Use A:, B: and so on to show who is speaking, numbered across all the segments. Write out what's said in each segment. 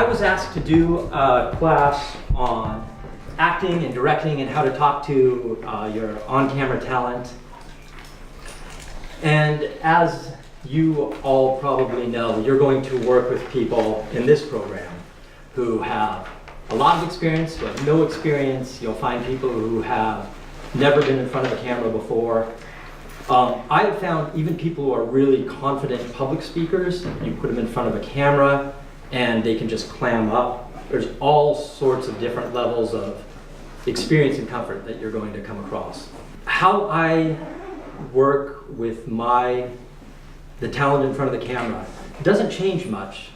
A: I was asked to do a class on acting and directing and how to talk to your on-camera talent. And as you all probably know, you're going to work with people in this program who have a lot of experience, who have no experience. You'll find people who have never been in front of a camera before. I have found even people who are really confident public speakers, you put them in front of a camera and they can just clam up. There's all sorts of different levels of experience and comfort that you're going to come across. How I work with the talent in front of the camera doesn't change much,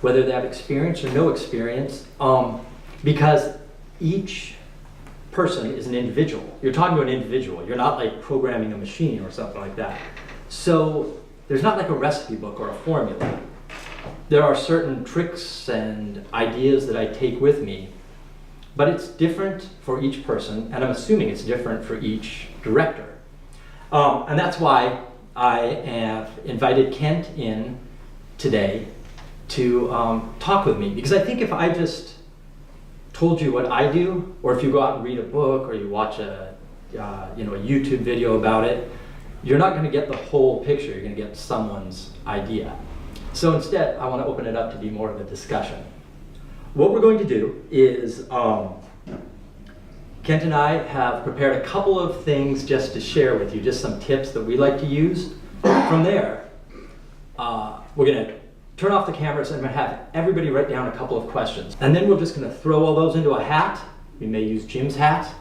A: whether they have experience or no experience, because each person is an individual. You're talking to an individual. You're not like programming a machine or something like that. So there's not like a recipe book or a formula. There are certain tricks and ideas that I take with me, but it's different for each person, and I'm assuming it's different for each director. And that's why I have invited Kent in today to talk with me, because I think if I just told you what I do, or if you go out and read a book or you watch a YouTube video about it, you're not going to get the whole picture. You're going to get someone's idea. So instead, I want to open it up to be more of a discussion. What we're going to do is Kent and I have prepared a couple of things just to share with you, just some tips that we like to use. From there, we're going to turn off the cameras and I'm going to have everybody write down a couple of questions. And then we're just going to throw all those into a hat. We may use Jim's hat.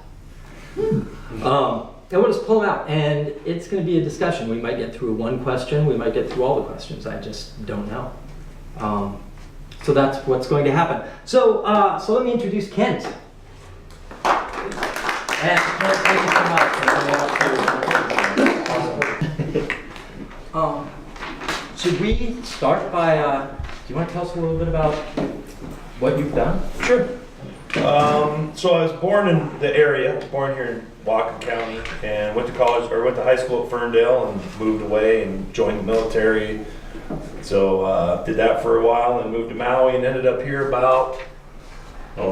A: And we'll just pull them out, and it's going to be a discussion. We might get through one question, we might get through all the questions. I just don't know. So that's what's going to happen. So let me introduce Kent. And Kent, thank you so much for coming up. Should we start by, do you want to tell us a little bit about what you've done?
B: Sure. So I was born in the area. I was born here in Whatcom County and went to college, or went to high school at Ferndale and moved away and joined the military. So did that for a while and moved to Maui and ended up here about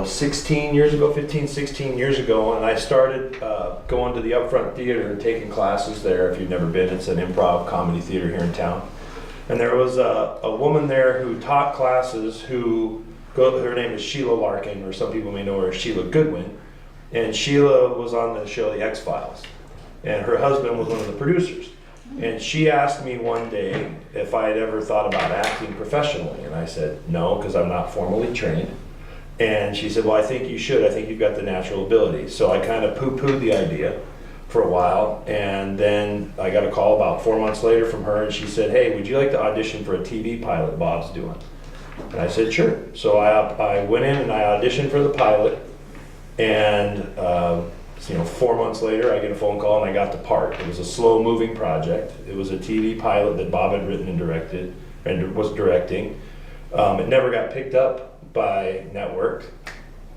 B: 16 years ago, 15, 16 years ago. And I started going to the Upfront Theater and taking classes there. If you've never been, it's an improv comedy theater here in town. And there was a woman there who taught classes her name is Sheila Larkin, or some people may know her as Sheila Goodwin. And Sheila was on the show The X-Files. And her husband was one of the producers. And she asked me one day if I had ever thought about acting professionally. And I said, no, because I'm not formally trained. And she said, well, I think you should. I think you've got the natural ability. So I kind of poo-pooed the idea for a while. And then I got a call about 4 months later from her, and she said, hey, would you like to audition for a TV pilot Bob's doing? And I said, sure. So I went in and I auditioned for the pilot. And 4 months later, I get a phone call and I got the part. It was a slow-moving project. It was a TV pilot that Bob had written and directed, and was directing. It never got picked up by network,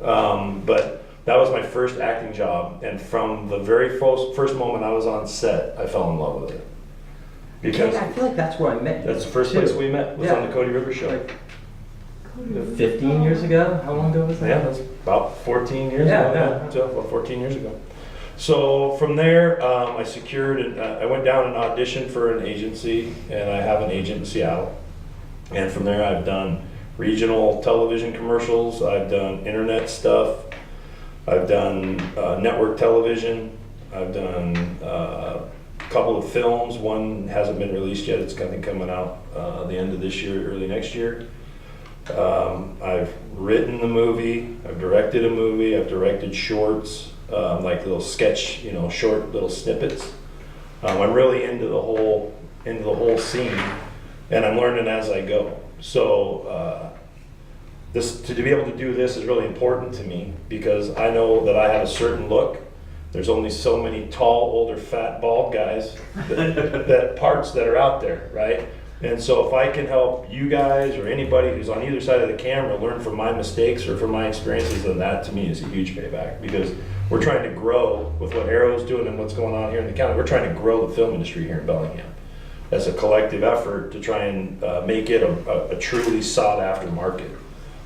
B: but that was my first acting job. And from the very first moment I was on set, I fell in love with it. Because
A: I feel like that's where I met you.
B: that's the first place we met, was on the Cody River show.
A: Like 15 years ago? How long ago was that?
B: Yeah, that's about 14 years
A: Yeah,
B: ago.
A: yeah.
B: So about 14 years ago. So from there, I secured, and I went down and auditioned for an agency, and I have an agent in Seattle. And from there, I've done regional television commercials. I've done internet stuff. I've done network television. I've done a couple of films. One hasn't been released yet. It's I think coming out the end of this year, early next year. I've written a movie, I've directed a movie, I've directed shorts, like little sketch, short little snippets. I'm really into the whole scene, and I'm learning as I go. So to be able to do this is really important to me, because I know that I have a certain look. There's only so many tall, older, fat, bald guys parts that are out there, right? And so if I can help you guys or anybody who's on either side of the camera learn from my mistakes or from my experiences, then that to me is a huge payback, because we're trying to grow with what Arrow's doing and what's going on here in the county. We're trying to grow the film industry here in Bellingham as a collective effort to try and make it a truly sought after market.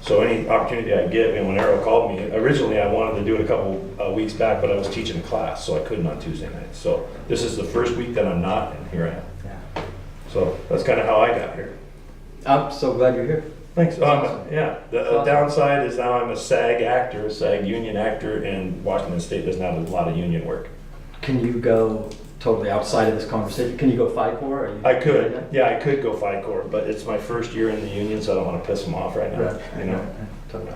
B: So any opportunity I get, and when Errol called me, originally I wanted to do it a couple weeks back, but I was teaching a class, so I couldn't on Tuesday nights. So this is the first week that I'm not, and here I am.
A: Yeah.
B: So that's kind of how I got here.
A: I'm so glad you're here.
B: Thanks.
A: Awesome.
B: Yeah, the
A: Awesome.
B: downside is now I'm a SAG actor, a SAG union actor, and Washington State doesn't have a lot of union work.
A: Can you go totally outside of this conversation? Can you go FICOR? Are you
B: I could, yeah, I could go FICOR, but it's my first year in the union, so I don't want to piss them off right now, you know?
A: Totally.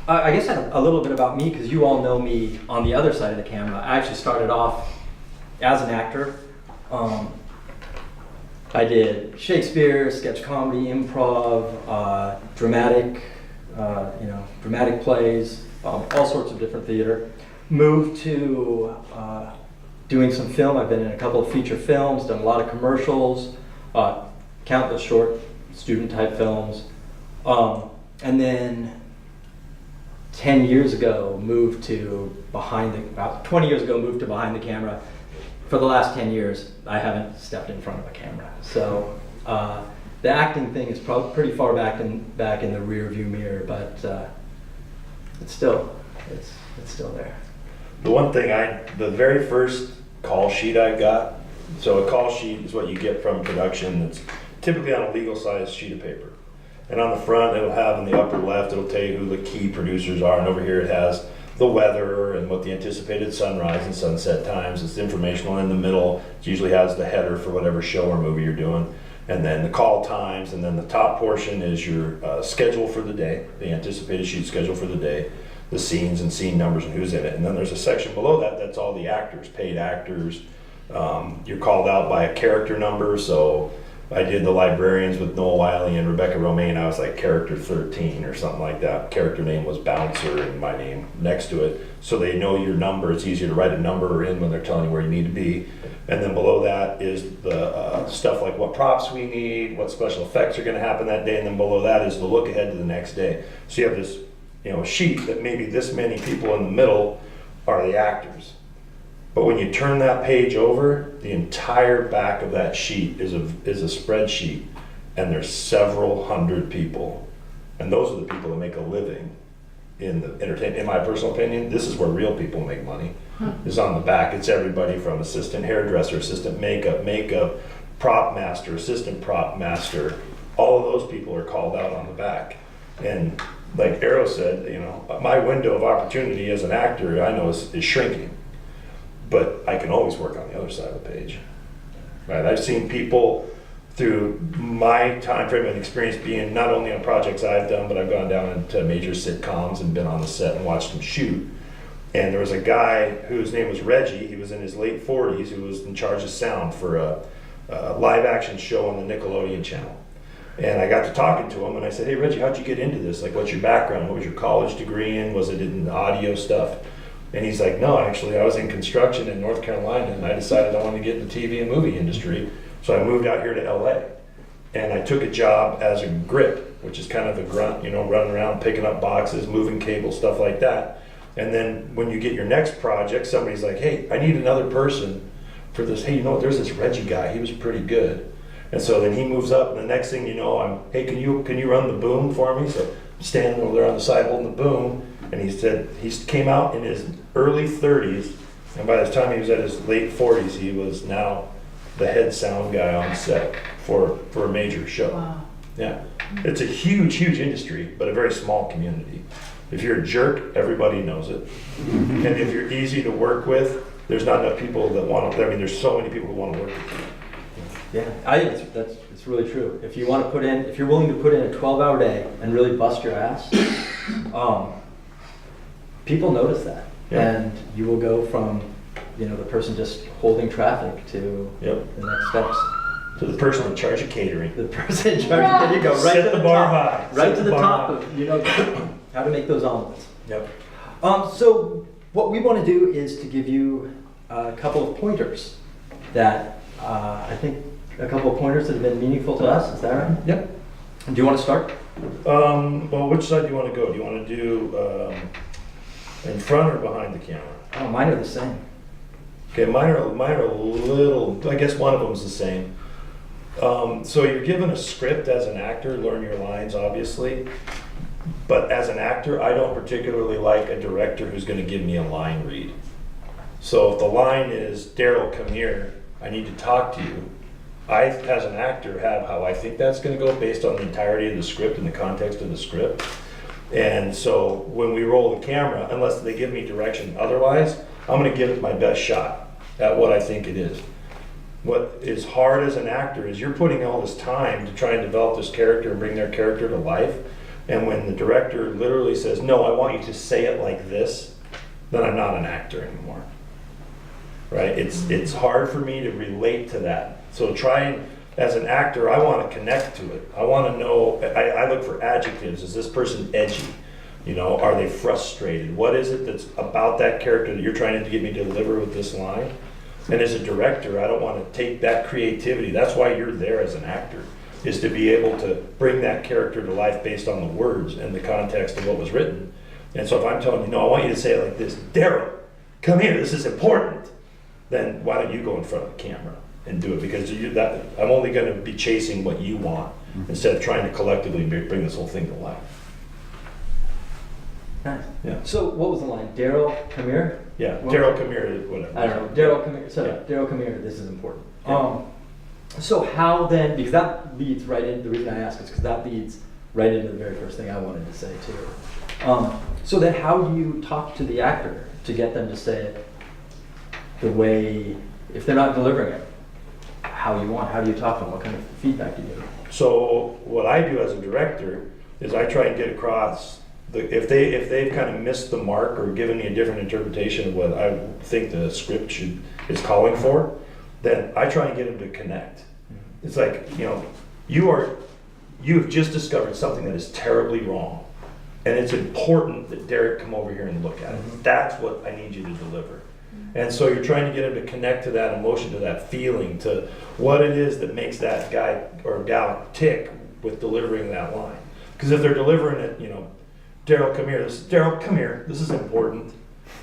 A: I guess a little bit about me, because you all know me on the other side of the camera. I actually started off as an actor. I did Shakespeare, sketch comedy, improv, dramatic, dramatic plays, all sorts of different theater. Moved to doing some film. I've been in a couple of feature films, done a lot of commercials, countless short student type films. And then 10 years ago, moved to about 20 years ago, moved to behind the camera. For the last 10 years, I haven't stepped in front of a camera. So the acting thing is probably pretty far back in the rear view mirror, but it's still there.
B: The one thing the very first call sheet I got, so a call sheet is what you get from production that's typically on a legal size sheet of paper. And on the front, it'll have in the upper left, it'll tell you who the key producers are, and over here it has the weather and what the anticipated sunrise and sunset times. It's informational. In the middle, it usually has the header for whatever show or movie you're doing, and then the call times, and then the top portion is your schedule for the day, the anticipated shoot schedule for the day, the scenes and scene numbers and who's in it. And then there's a section below that that's all the actors, paid actors. You're called out by a character number, so I did the librarians with Noel Wiley and Rebecca Romaine. I was like character 13 or something like that. Character name was Bouncer and my name next to it. So they know your number. It's easier to write a number in when they're telling you where you need to be. And then below that is the stuff like what props we need, what special effects are going to happen that day. And then below that is the look ahead to the next day. So you have this sheet that maybe this many people in the middle are the actors. But when you turn that page over, the entire back of that sheet is a spreadsheet, and there's several hundred people. And those are the people that make a living in the entertainment. In my personal opinion, this is where real people make money, is on the back. It's everybody from assistant hairdresser, assistant makeup, prop master, assistant prop master. All of those people are called out on the back. And like Arrow said, my window of opportunity as an actor, I know is shrinking. But I can always work on the other side of the page, right? I've seen people through my time frame and experience being not only on projects I've done, but I've gone down into major sitcoms and been on the set and watched them shoot. And there was a guy whose name was Reggie. He was in his late 40s, who was in charge of sound for a live action show on the Nickelodeon channel. And I got to talking to him, and I said, "Hey Reggie, how'd you get into this? Like, what's your background? What was your college degree in? Was it in audio stuff?" And he's like, "No, actually, I was in construction in North Carolina, and I decided I wanted to get in the TV and movie industry. So I moved out here to LA. And I took a job as a grip, which is kind of the grunt, running around, picking up boxes, moving cables, stuff like that. And then when you get your next project, somebody's like, "Hey, I need another person for this. Hey, there's this Reggie guy. He was pretty good." And so then he moves up, and the next thing you know, "Hey, can you run the boom for me?" So I'm standing over there on the side holding the boom. And he said he came out in his early 30s, and by the time he was at his late 40s, he was now the head sound guy on set for a major show.
C: Wow.
B: Yeah, it's a huge industry, but a very small community. If you're a jerk, everybody knows it. And if you're easy to work with, there's not enough people that want to. There's so many people who want to work with you.
A: Yeah, I think it's really true. If you're willing to put in a 12-hour day and really bust your ass, people notice that, and you will go from, the person just holding traffic to the next steps.
B: To the person in charge of catering.
A: The person in charge. There you go. Right
B: Set
A: to
B: the bar
A: top,
B: high.
A: Right
B: Set
A: to
B: the
A: the
B: bar
A: top of how to make those omelets.
B: Yep.
A: So what we want to do is to give you a couple of pointers that I think a couple of pointers that have been meaningful to us. Is that right?
B: Yep.
A: Do you want to start?
B: Well, which side do you want to go? Do you want to do in front or behind the camera?
A: Oh, mine are the same.
B: Okay, mine are a little, I guess one of them is the same. So you're given a script as an actor, learn your lines, obviously. But as an actor, I don't particularly like a director who's gonna give me a line read. So if the line is, Daryl, come here, I need to talk to you, I, as an actor, have how I think that's gonna go based on the entirety of the script and the context of the script. And so when we roll the camera, unless they give me direction otherwise, I'm gonna give it my best shot at what I think it is. What is hard as an actor is you're putting all this time to try and develop this character and bring their character to life. And when the director literally says, no, I want you to say it like this, then I'm not an actor anymore. Right? It's hard for me to relate to that. So as an actor, I want to connect to it. I want to know, I look for adjectives. Is this person edgy? You know, are they frustrated? What is it that's about that character that you're trying to get me to deliver with this line? And as a director, I don't want to take that creativity. That's why you're there as an actor, is to be able to bring that character to life based on the words and the context of what was written. And so if I'm telling you, no, I want you to say it like this, Daryl, come here, this is important, then why don't you go in front of the camera and do it? Because I'm only going to be chasing what you want instead of trying to collectively bring this whole thing to life.
A: Nice.
B: Yeah.
A: So what was the line? Daryl, come here?
B: Yeah,
A: What-
B: Daryl, come here, whatever.
A: I don't know. Daryl, come here. So
B: Yeah.
A: Daryl, come here. This is important.
B: Yeah.
A: So how then? Because that leads right in. The reason I ask is because that leads right into the very first thing I wanted to say too. So then, how do you talk to the actor to get them to say it the way, if they're not delivering it, how you want? How do you talk to them? What kind of feedback do you give?
B: So what I do as a director is I try and get across if they've kind of missed the mark or given me a different interpretation of what I think the script is calling for, then I try and get them to connect. It's like, you know, you have just discovered something that is terribly wrong, and it's important that Derek come over here and look at it. That's what I need you to deliver. And so you're trying to get him to connect to that emotion, to that feeling, to what it is that makes that guy or gal tick with delivering that line. Because if they're delivering it, you know, Daryl, come here. Daryl, come here. This is important.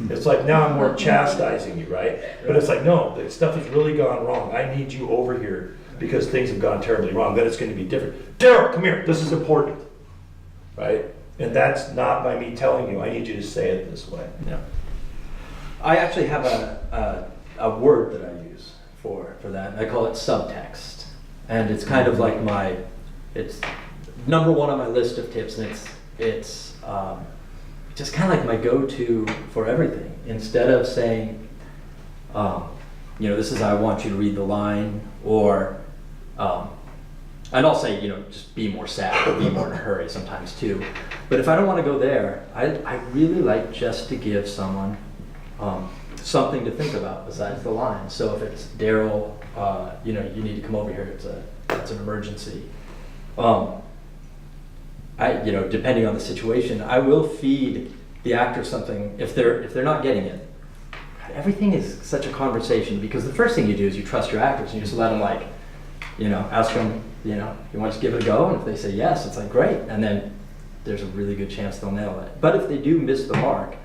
B: It's like, now I'm more chastising you, right? But it's like, no, the stuff has really gone wrong. I need you over here because things have gone terribly wrong. Then it's going to be different. Daryl, come here. This is important, right? And that's not by me telling you. I need you to say it this way.
A: Yeah. I actually have a word that I use for that. I call it subtext, and it's kind of like it's number one on my list of tips, and it's just kind of like my go-to for everything. Instead of saying, you know, this is I want you to read the line, or and I'll say, you know, just be more sad or be more in a hurry sometimes too. But if I don't want to go there, I really like just to give someone something to think about besides the line. So if it's Daryl, you know, you need to come over here. It's an emergency. You know, depending on the situation, I will feed the actor something if they're not getting it. Everything is such a conversation, because the first thing you do is you trust your actors and you just let them, like, you know, ask them, you know, you want to give it a go, and if they say yes, it's like great, and then there's a really good chance they'll nail it. But if they do miss the mark,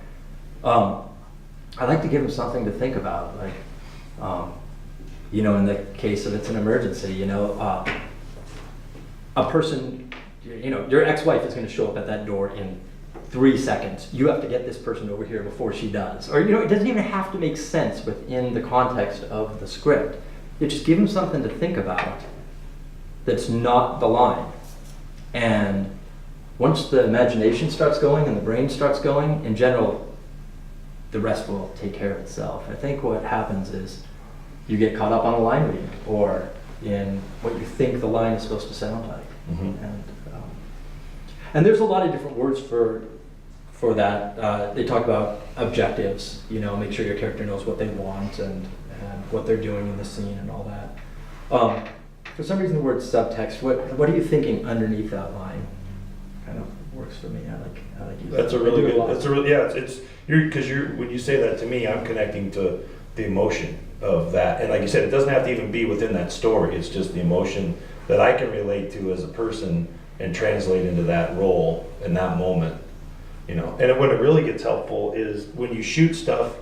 A: I like to give them something to think about, like, you know, in the case of it's an emergency, you know, a person, you know, your ex-wife is going to show up at that door in 3 seconds. You have to get this person over here before she does. Or, you know, it doesn't even have to make sense within the context of the script. You just give them something to think about that's not the line. And once the imagination starts going and the brain starts going, in general, the rest will take care of itself. I think what happens is you get caught up on a line reading or in what you think the line is supposed to sound like.
B: Mm-hmm.
A: And there's a lot of different words for that. They talk about objectives, you know, make sure your character knows what they want and what they're doing in the scene and all that. For some reason the word subtext, what are you thinking underneath that line? Kind of works for me. I like using
B: That's
A: that.
B: a really good, yeah, because when you say that to me, I'm connecting to the emotion of that. And like you said, it doesn't have to even be within that story. It's just the emotion that I can relate to as a person and translate into that role in that moment, you know. And when it really gets helpful is when you shoot stuff,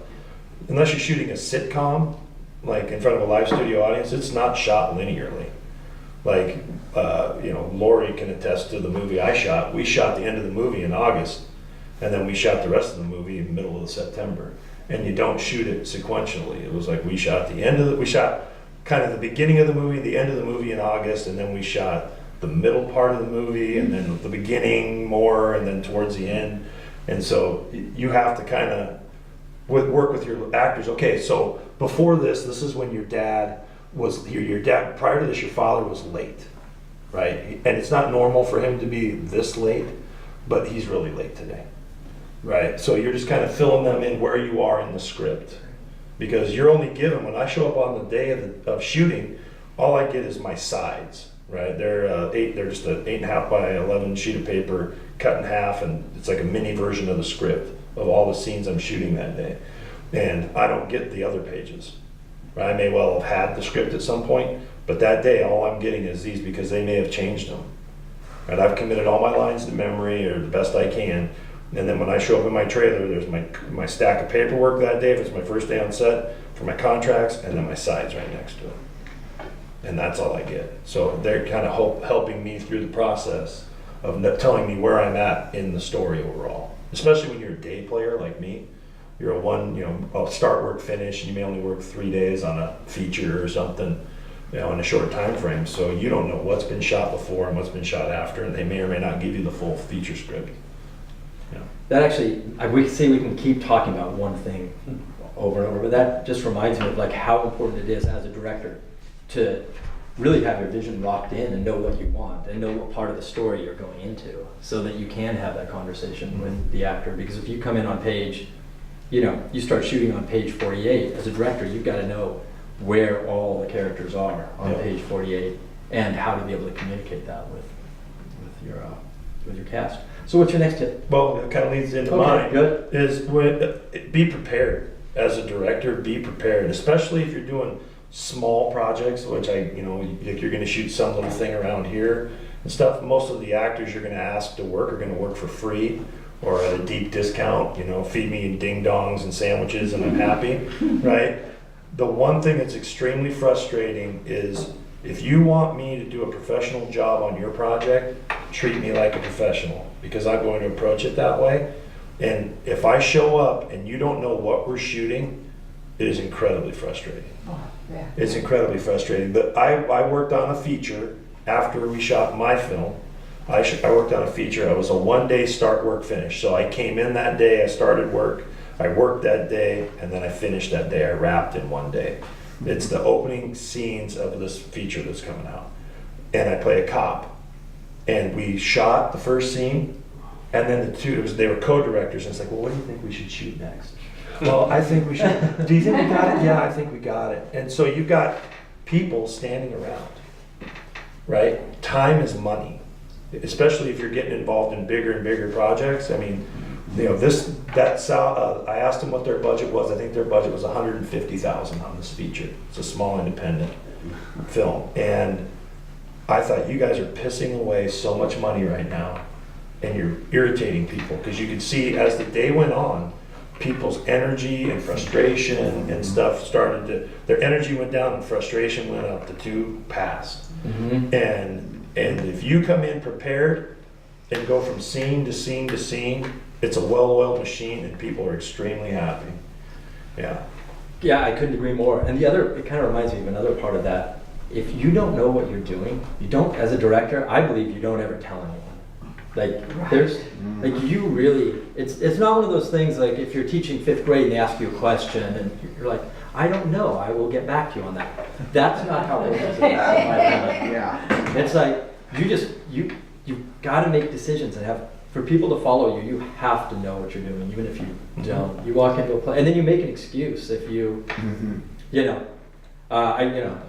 B: unless you're shooting a sitcom, like in front of a live studio audience, it's not shot linearly. Like, Lori can attest to the movie I shot. We shot the end of the movie in August, and then we shot the rest of the movie in the middle of September. And you don't shoot it sequentially. It was like we shot we shot kind of the beginning of the movie, the end of the movie in August, and then we shot the middle part of the movie, and then the beginning more, and then towards the end. And so you have to kind of work with your actors. Okay, so before this is when your dad was here. Your dad, prior to this, your father was late, right? And it's not normal for him to be this late, but he's really late today, right? So you're just kind of filling them in where you are in the script, because you're only given, when I show up on the day of shooting, all I get is my sides, right? They're just an 8.5 by 11 sheet of paper cut in half, and it's like a mini version of the script of all the scenes I'm shooting that day. And I don't get the other pages. Right? I may well have had the script at some point, but that day all I'm getting is these, because they may have changed them. And I've committed all my lines to memory, or the best I can. And then when I show up in my trailer, there's my stack of paperwork that day, if it's my first day on set, for my contracts, and then my sides right next to it. And that's all I get. So they're kind of helping me through the process of telling me where I'm at in the story overall. Especially when you're a day player like me. You're a start, work, finish, and you may only work 3 days on a feature or something, in a short time frame. So you don't know what's been shot before and what's been shot after, and they may or may not give you the full feature script.
A: That actually, we can keep talking about one thing over and over, but that just reminds me of like how important it is as a director to really have your vision locked in and know what you want and know what part of the story you're going into, so that you can have that conversation with the actor. Because if you come in on page, you start shooting on page 48, as a director, you've got to know where all the characters are on page 48 and how to be able to communicate that with your cast. So what's your next tip?
B: Well, it kind of leads into mine. Good. Be prepared as a director. Be prepared, especially if you're doing small projects, which like you're going to shoot some little thing around here and stuff. Most of the actors you're going to ask to work are going to work for free or at a deep discount. Feed me ding dongs and sandwiches and I'm happy, right? The one thing that's extremely frustrating is, if you want me to do a professional job on your project, treat me like a professional, because I'm going to approach it that way. And if I show up and you don't know what we're shooting, it is incredibly frustrating.
C: Oh, yeah.
B: It's incredibly frustrating. But I worked on a feature after we shot my film. I worked on a feature. It was a 1 day start, work, finish. So I came in that day, I started work, I worked that day, and then I finished that day. I wrapped in 1 day. It's the opening scenes of this feature that's coming out. And I play a cop. And we shot the first scene, and then they were co-directors, and it's like, well, what do you think we should shoot next? Well, I think we should. Do you think we got it? Yeah, I think we got it. And so you've got people standing around, right? Time is money, especially if you're getting involved in bigger and bigger projects. I mean, I asked them what their budget was. I think their budget was $150,000 on this feature. It's a small independent film, and I thought, you guys are pissing away so much money right now, and you're irritating people, because you could see as the day went on, people's energy and frustration and stuff their energy went down and frustration went up. The two passed. Mm-hmm. And if you come in prepared and go from scene to scene to scene, it's a well-oiled machine, and people are extremely happy. Yeah.
A: Yeah, I couldn't agree more. And it kind of reminds me of another part of that. If you don't know what you're doing, as a director, I believe you don't ever tell anyone. You really, it's not one of those things like if you're teaching 5th grade and they ask you a question and you're like, I don't know, I will get back to you on that. That's not how it is. Yeah. It's like, you got to make decisions and for people to follow you, you have to know what you're doing, even if you don't. You walk into a play, and then you make an excuse if you, I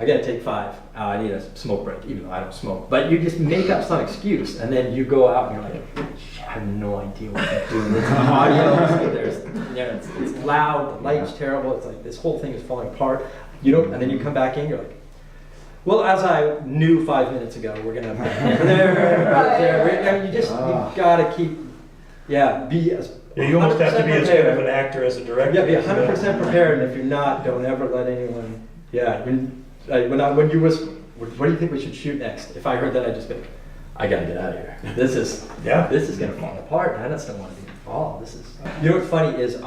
A: gotta take 5. I need a smoke break, even though I don't smoke. But you just make up some excuse, and then you go out and you're like, I have no idea what I'm doing. There's audio, it's loud, the light's terrible. It's like this whole thing is falling apart. And then you come back in, you're like, well, as I knew 5 minutes ago, we're gonna there. You gotta keep, be as.
B: Yeah, you almost have to be as good of an actor as a director.
A: Yeah, be 100% prepared, and if you're not, don't ever let anyone. Yeah, when what do you think we should shoot next? If I heard that, I'd just go, I gotta get out of here. This is gonna fall apart. I just don't want to be involved. You know what's funny is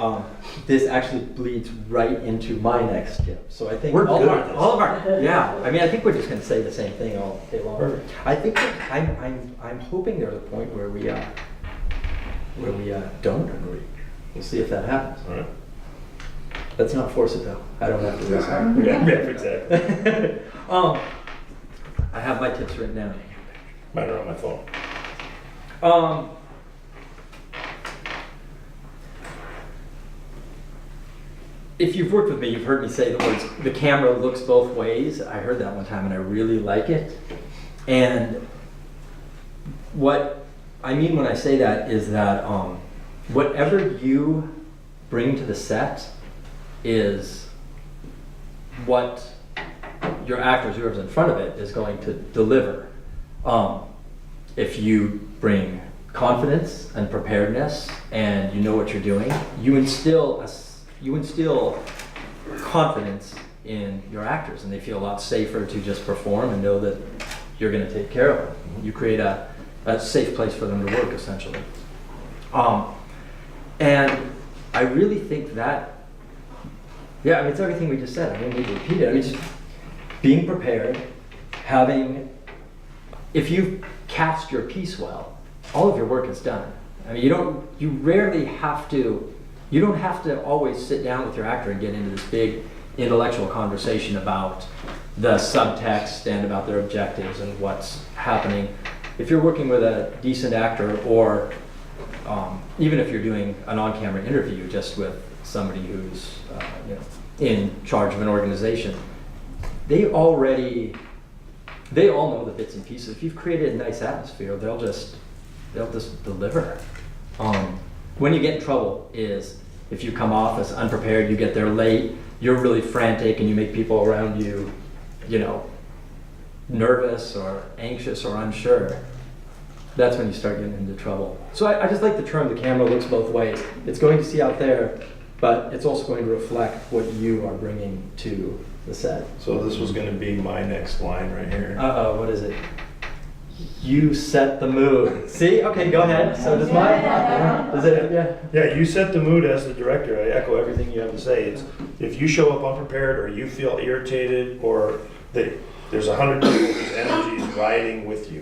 A: this actually bleeds right into my next tip. So I think
B: We're good at this.
A: all of our, yeah. I mean, I think we're just gonna say the same thing all day long.
B: Perfect.
A: I think I'm hoping there's a point where we don't agree. We'll see if that happens.
B: All right.
A: Let's not force it though. I don't have to listen.
B: Yeah, exactly.
A: I have my tips written down.
B: Mine are on my phone.
A: If you've worked with me, you've heard me say the words, the camera looks both ways. I heard that one time and I really like it. And what I mean when I say that is that whatever you bring to the set is what your actors, whoever's in front of it, is going to deliver. If you bring confidence and preparedness and you know what you're doing, you instill confidence in your actors and they feel a lot safer to just perform and know that you're going to take care of them. You create a safe place for them to work, essentially. And I really think that, yeah, I mean, it's everything we just said. I don't need to repeat it. I mean, just being prepared, if you cast your piece well, all of your work is done. I mean, you don't have to always sit down with your actor and get into this big intellectual conversation about the subtext and about their objectives and what's happening. If you're working with a decent actor, or even if you're doing an on-camera interview just with somebody who's in charge of an organization, they all know the bits and pieces. If you've created a nice atmosphere, they'll just deliver. When you get in trouble is if you come off as unprepared, you get there late, you're really frantic, and you make people around you, nervous or anxious or unsure. That's when you start getting into trouble. So I just like the term, the camera looks both ways. It's going to see out there, but it's also going to reflect what you are bringing to the set.
B: So this was going to be my next line right here.
A: Uh-oh, what is it? You set the mood. See? Okay, go ahead. So does mine. Is it? Yeah.
B: Yeah, you set the mood as the director. I echo everything you have to say. It's if you show up unprepared or you feel irritated or there's 100 people whose energy is riding with you.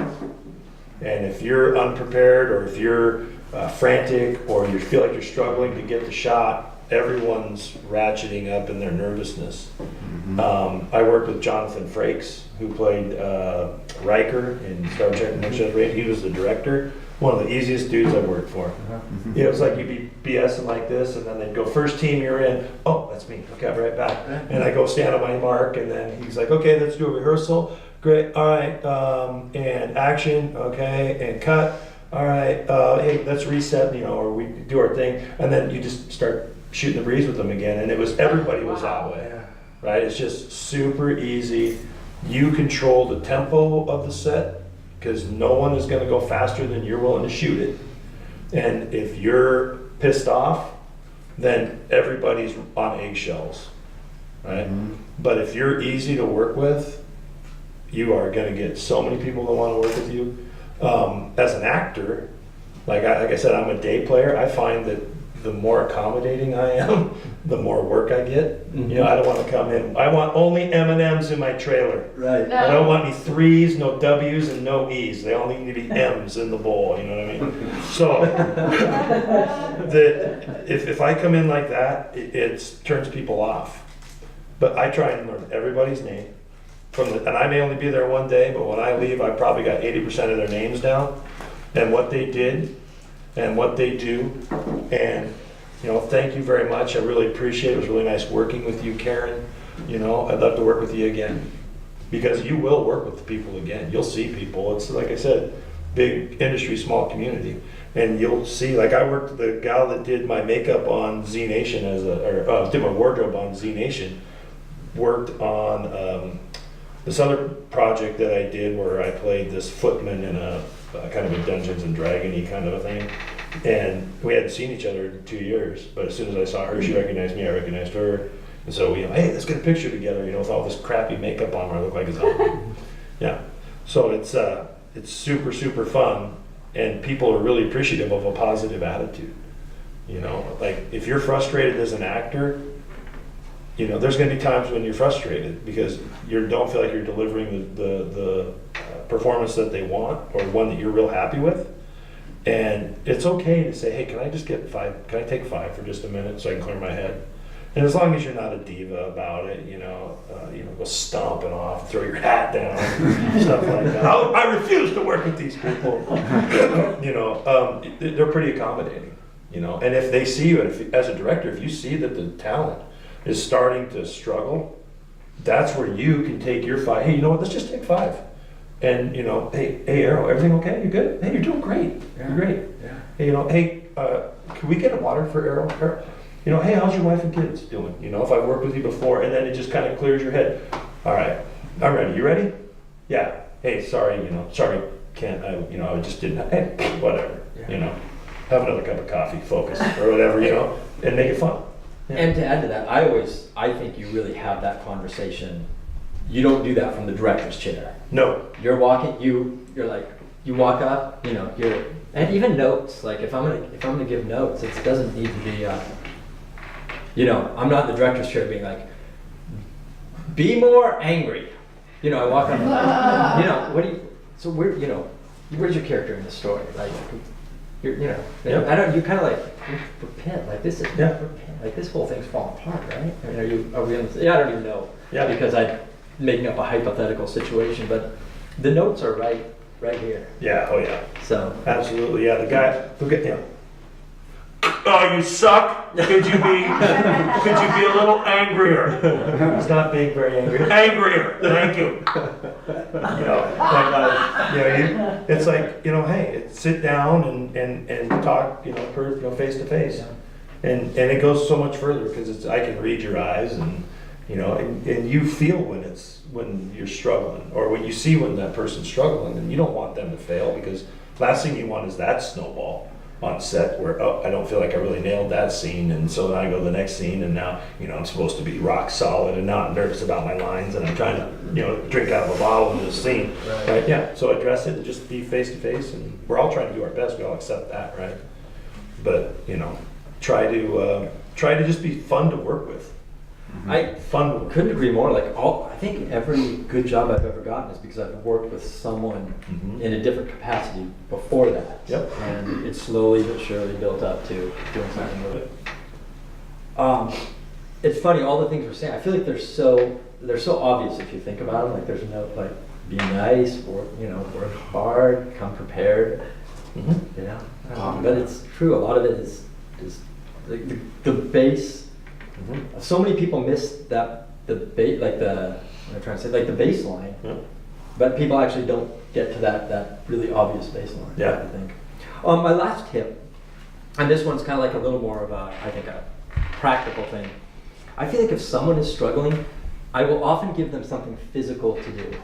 B: And if you're unprepared or if you're frantic or you feel like you're struggling to get the shot, everyone's ratcheting up in their nervousness. I worked with Jonathan Frakes, who played Riker in Star Trek Next Generation. He was the director. One of the easiest dudes I've worked for. It was like you'd be BSing like this, and then they'd go, first team, you're in. Oh, that's me. Okay, I'll be right back. And I go stand on my mark, and then he's like, okay, let's do a rehearsal. Great, all right, and action, okay, and cut. All right, hey, let's reset, or we do our thing. And then you just start shooting the breeze with them again, and everybody was that way, right? It's just super easy. You control the tempo of the set because no one is going to go faster than you're willing to shoot it. And if you're pissed off, then everybody's on eggshells, right? But if you're easy to work with, you are going to get so many people that want to work with you. As an actor, like I said, I'm a day player. I find that the more accommodating I am, the more work I get. I don't want to come in. I want only M&Ms in my trailer.
A: Right.
B: No. I don't want any 3s, no W's, and no E's. They all need to be M's in the bowl. You know what I mean? So, if I come in like that, it turns people off. But I try and learn everybody's name. And I may only be there one day, but when I leave, I probably got 80% of their names down and what they did and what they do. And, thank you very much. I really appreciate it. It was really nice working with you, Karen. I'd love to work with you again because you will work with the people again. You'll see people. It's like I said, big industry, small community. And you'll see, like I worked with the gal that did my makeup on Z Nation did my wardrobe on Z Nation, worked on, this other project that I did where I played this footman in a kind of a Dungeons and Dragons-y kind of a thing. And we hadn't seen each other in 2 years, but as soon as I saw her, she recognized me, I recognized her. And so we, hey, let's get a picture together, with all this crappy makeup on where I look like a zombie. Yeah. So it's super, super fun, and people are really appreciative of a positive attitude. You know, like if you're frustrated as an actor, you know, there's going to be times when you're frustrated because you don't feel like you're delivering the performance that they want or one that you're real happy with. And it's okay to say, hey, can I just get 5? Can I take 5 for just a minute so I can clear my head? And as long as you're not a diva about it, you know, go stomping off, throw your hat down, stuff like that. I refuse to work with these people. You know, they're pretty accommodating. You know, and if they see you as a director, if you see that the talent is starting to struggle, that's where you can take your 5. Hey, you know what? Let's just take 5. And you know, hey, Arrow, everything okay? You good? Hey, you're doing great.
A: Yeah.
B: You're great.
A: Yeah.
B: Hey, you know, hey, can we get a water for Arrow? You know, hey, how's your wife and kids doing? You know, if I've worked with you before, and then it just kind of clears your head. All right, I'm ready. You ready? Yeah. Hey, sorry, can't. I just didn't. Hey, whatever.
A: Yeah.
B: You know, have another cup of coffee, focus, or whatever. You know, and make it fun. Yeah.
A: And to add to that, I think you really have that conversation. You don't do that from the director's chair.
B: No.
A: You're walking. You're like, you walk up. You know, and even notes. Like if I'm gonna give notes, it doesn't need to be. You know, I'm not in the director's chair being like, be more angry. You know, I walk up. You know, where's your character in the story? Like, you know,
B: Yep.
A: I don't. You kind of like repent. Like this is
B: Yeah.
A: like this whole thing's falling apart, right? I mean, are we on the, yeah, I don't even know.
B: Yeah.
A: Because I'm making up a hypothetical situation, but the notes are right here.
B: Yeah. Oh yeah.
A: So
B: Absolutely. Yeah. The guy. Look at him. Oh, you suck. Could you be a little angrier?
A: he's not being very angry.
B: Angrier. Thank you. You know, it's like, you know, hey, sit down and talk, you know, face to face. And it goes so much further because I can read your eyes and, you know, and you feel when you're struggling or when you see when that person's struggling, and you don't want them to fail because last thing you want is that snowball on set where, oh, I don't feel like I really nailed that scene, and so then I go to the next scene and now, you know, I'm supposed to be rock solid and not nervous about my lines and I'm trying to, you know, drink out of a bottle in this scene, right? Yeah, so address it and just be face to face, and we're all trying to do our best, we all accept that, right? But, you know, try to just be fun to work with.
A: I
B: Fun to work
A: couldn't agree more. Like I think every good job I've ever gotten is because I've worked with someone in a different capacity before that.
B: Yep.
A: And it's slowly but surely built up to doing something with it. It's funny, all the things we're saying, I feel like they're so obvious if you think about them. Like there's no, like, be nice, work hard, come prepared.
B: Mm-hmm.
A: You know? But it's true, a lot of it is the base.
B: Mm-hmm.
A: So many people miss what I'm trying to say, like the baseline,
B: Yeah.
A: but people actually don't get to that really obvious baseline.
B: Yeah.
A: I think. My last tip, and this one's kind of like a little more of a practical thing. I feel like if someone is struggling, I will often give them something physical to do.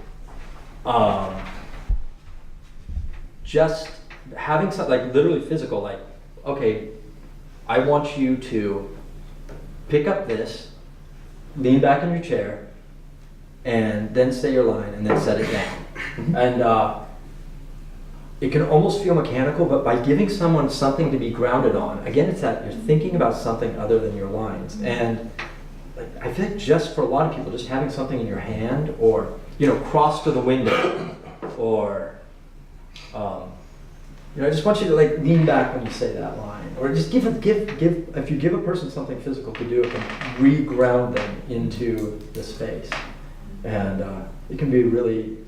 A: Just having something like literally physical, like, okay, I want you to pick up this, lean back in your chair, and then say your line, and then set it down. And it can almost feel mechanical, but by giving someone something to be grounded on, again, it's that you're thinking about something other than your lines. And I feel like just for a lot of people, just having something in your hand, or, you know, cross to the window, or, you know, I just want you to like lean back when you say that line, or just give. If you give a person something physical to do, it can re-ground them into the space, and it can be really